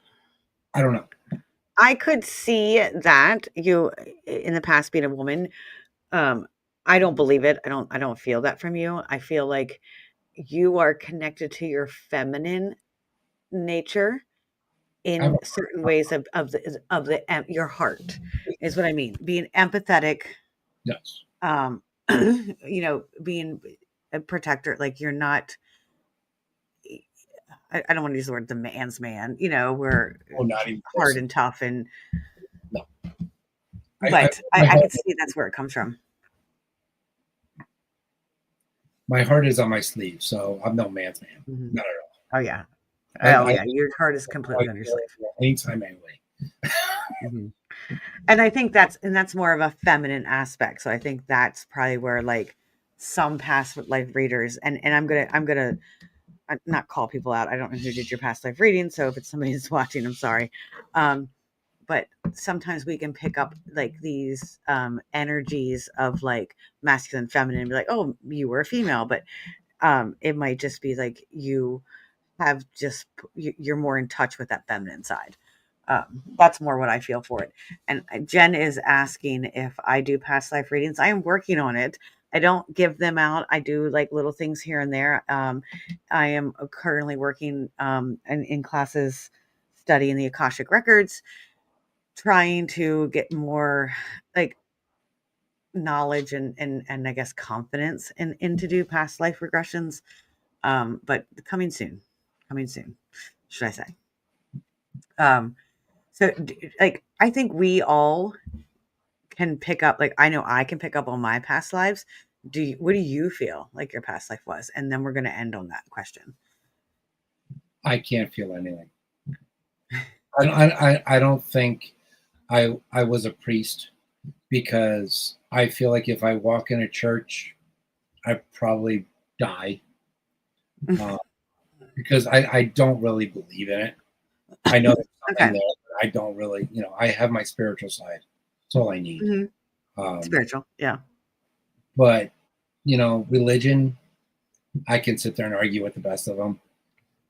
I don't know. I could see that you in the past being a woman. Um, I don't believe it. I don't feel that from you. I feel like you are connected to your feminine nature I'm, in certain ways of your heart is what I mean. Being empathetic, yes. um, being a protector, like you're not. I don't want to use the word the man's man. We're Oh, not even hard close. and tough, and No. but My I heart, could see that's where it comes from. my heart is on my sleeve, so I'm no man's man. Mhm. Not at Oh yeah, all. oh yeah, your heart is I completely on your feel sleeve. it anytime anyway. Mhm. And I think that's more of a feminine aspect. So I think that's probably where like some past life readers and I'm gonna not call people out. I don't know who did your past life reading, so if it's somebody who's watching, I'm sorry. Um, but sometimes we can pick up like these energies of like masculine, feminine, and be like, oh, you were a female, but it might just be like you have just you're more in touch with that feminine side. That's more what I feel for it. And Jen is asking if I do past life readings. I am working on it. I don't give them out. I do like little things here and there. I am currently working in classes studying the Akashic records, trying to get more like knowledge and I guess confidence in to do past life regressions. But coming soon, should I say? Um, so like I think we all can pick up. Like I know I can pick up on my past lives. What do you feel like your past life was? And then we're going to end on that question. I can't feel anything. I don't think I was a priest because I feel like if I walk in a church, I probably die uh, because I don't really believe in it. I know there's something Okay. there, but I don't really, I have my spiritual side. That's all I need. Hmm. Um, Spiritual, yeah. but religion, I can sit there and argue with the best of them,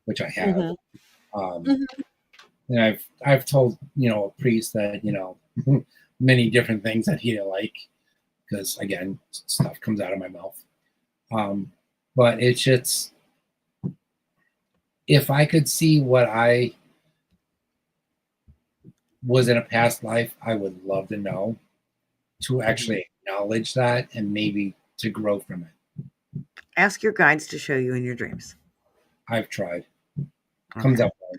which I have. Hmm. Um, Hmm. and I've told a priest that many different things that he didn't like because again stuff comes out of my mouth. But it's just if I could see what I was in a past life, I would love to know to Hmm. actually acknowledge that and maybe to grow from it. Ask your guides to show you in your dreams. I've tried. Comes Okay. up wrong.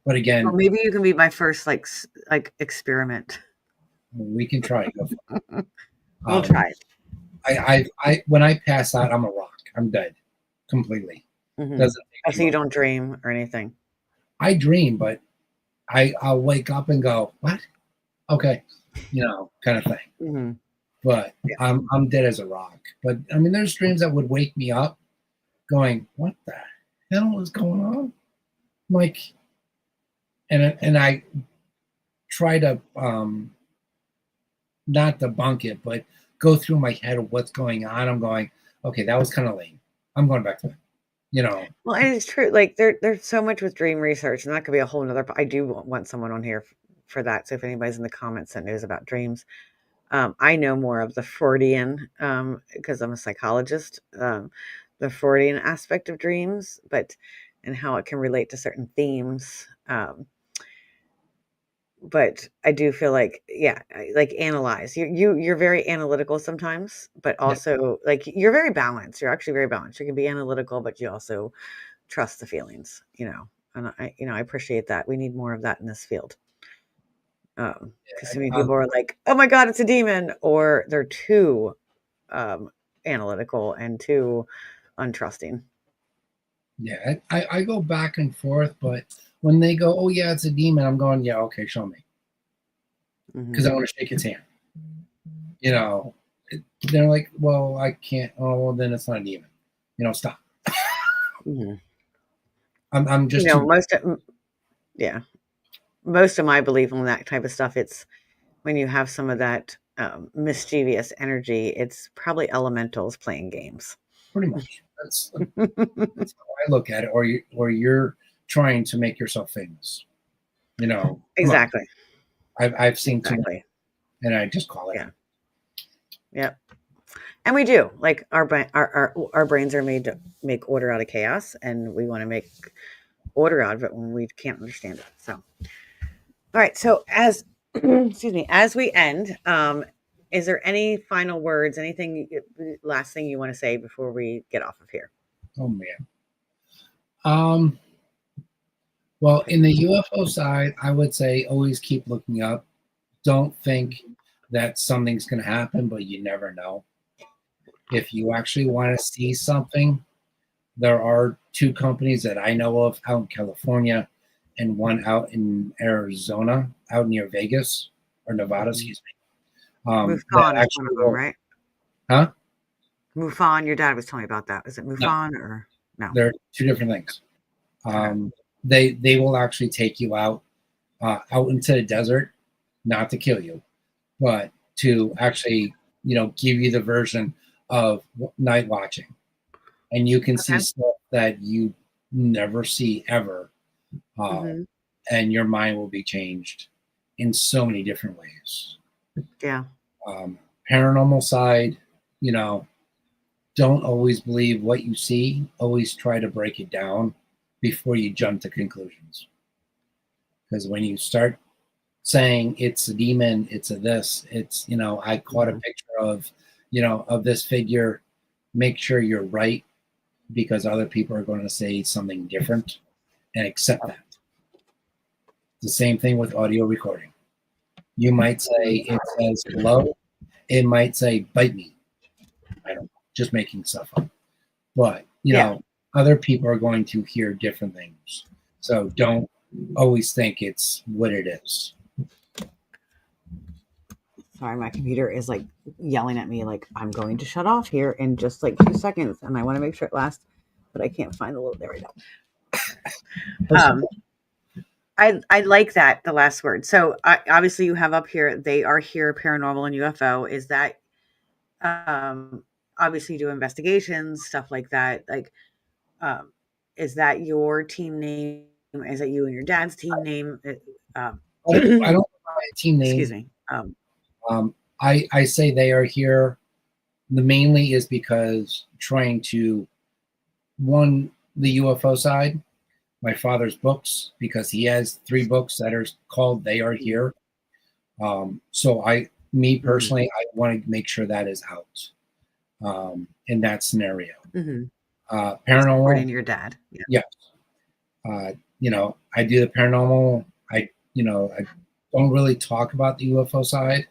But Well, again, maybe you can be my first like experiment. we can try. Go for it. We'll try it. I when I pass out, I'm a rock. I'm dead completely. Hmm. Doesn't Oh, take so me you long. don't dream or anything. I dream, but I'll wake up and go, what? Okay, kind of thing. Hmm. But Yeah. I'm dead as a rock. But I mean, there's dreams that would wake me up, going, what the hell is going on? Like, and I try to not debunk it, but go through my head of what's going on. I'm going, okay, that was kind of lame. I'm going back to it. Well, and it's true. Like there's so much with dream research, and that could be a whole nother. I do want someone on here for that. So if anybody's in the comments that knows about dreams, I know more of the Freudian because I'm a psychologist. The Freudian aspect of dreams, but and how it can relate to certain themes. But I do feel like, yeah, like analyze. You're very analytical sometimes, but Yeah, also like you're very balanced. You're actually very balanced. You can be analytical, but you also trust the feelings, and I appreciate that. We need more of that in this field. Because so many people are like, "Oh my God, it's a demon," or they're too um, analytical and too untrusting. yeah. I go back and forth, but when they go, oh yeah, it's a demon, I'm going, yeah, okay, show me, because Hmm. I want to shake its hand. You know, they're like, well, I can't. Oh, well, then it's not a demon. Stop. Hmm. I'm just too. Yeah, most of my belief on that type of stuff, it's when you have some of that mischievous energy, it's probably elementals playing games. Pretty much. That's how I look at it. Or you're trying to make yourself famous. You know, come on. Exactly. I've seen too many, Exactly. and I just call it Yeah. in. Yep. And we do. Like our brains are made to make order out of chaos, and we want to make order out of it when we can't understand it. So, all right. So as excuse me, as we end, is there any final words? Anything last thing you want to say before we get off of here? Oh man. Um. Well, in the UFO side, I would say always keep looking up. Don't think that something's going to happen, but you never know. If you actually want to see something, there are two companies that I know of out in California and one out in Arizona, out near Vegas or Nevada, excuse me. That MUFON is one actually of them, will, right? huh? MUFON. Your dad was telling me about that. Is it No, MUFON or no? they're two different things. Okay. They will actually take you out into the desert, not to kill you, but to actually give you the version of night watching, and you can see Okay. stuff that you never see ever, uh, Hmm. and your mind will be changed in so many different ways. Yeah. Paranormal side, you know, don't always believe what you see. Always try to break it down before you jump to conclusions. Because when you start saying it's a demon, it's a this, it's I caught a Mhm. picture of of this figure. Make sure you're right because other people are going to say something different and accept that. The same thing with audio recording. You might say it says hello. It might say bite me. I don't know, just making stuff up. But Yeah. other people are going to hear different things. So don't always think it's what it is. Sorry, my computer is like yelling at me like I'm going to shut off here in just like 2 seconds, and I want to make sure it lasts, but I can't find the little. There we go. Listen, Um, I like that the last word. So obviously you have up here they are here paranormal and UFO. Is that um obviously you do investigations stuff like that? Like um, is that your team name? Is that you and your dad's team name? Um, I don't know my team excuse name. me. I say they are here. The mainly is because trying to one the UFO side, my father's books because he has three books that are called "They Are Here." So me Mm-hmm. personally, I want to make sure that is out in that scenario. Mm-hmm. Paranormal, Supporting your dad. Yeah. yes. I do the paranormal. I don't really talk about the UFO side.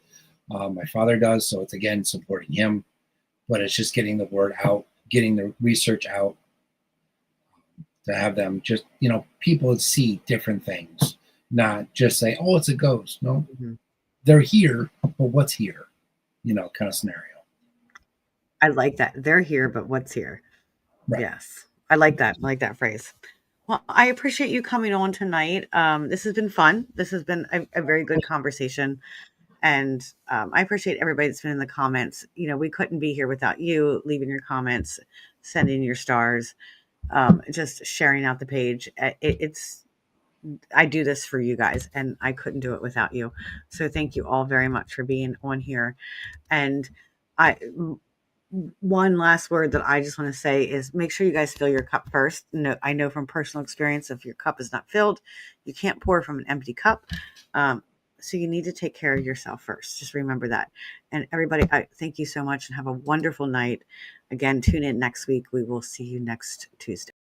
My father does, so it's again supporting him, but it's just getting the word out, getting the research out to have them just, people see different things, not just say, oh, it's a ghost. No, Mm-hmm. they're here, but what's here? Kind of scenario. I like that. They're here, but what's here? Right. Yes. I like that. I like that phrase. Well, I appreciate you coming on tonight. This has been fun. This has been a very good conversation. And I appreciate everybody that's been in the comments. We couldn't be here without you leaving your comments, sending your stars, just sharing out the page. I do this for you guys, and I couldn't do it without you. So thank you all very much for being on here. And I one last word that I just want to say is make sure you guys fill your cup first. No, I know from personal experience, if your cup is not filled, you can't pour from an empty cup. Um, so you need to take care of yourself first. Just remember that. And everybody, I thank you so much and have a wonderful night. Again, tune in next week. We will see you next Tuesday.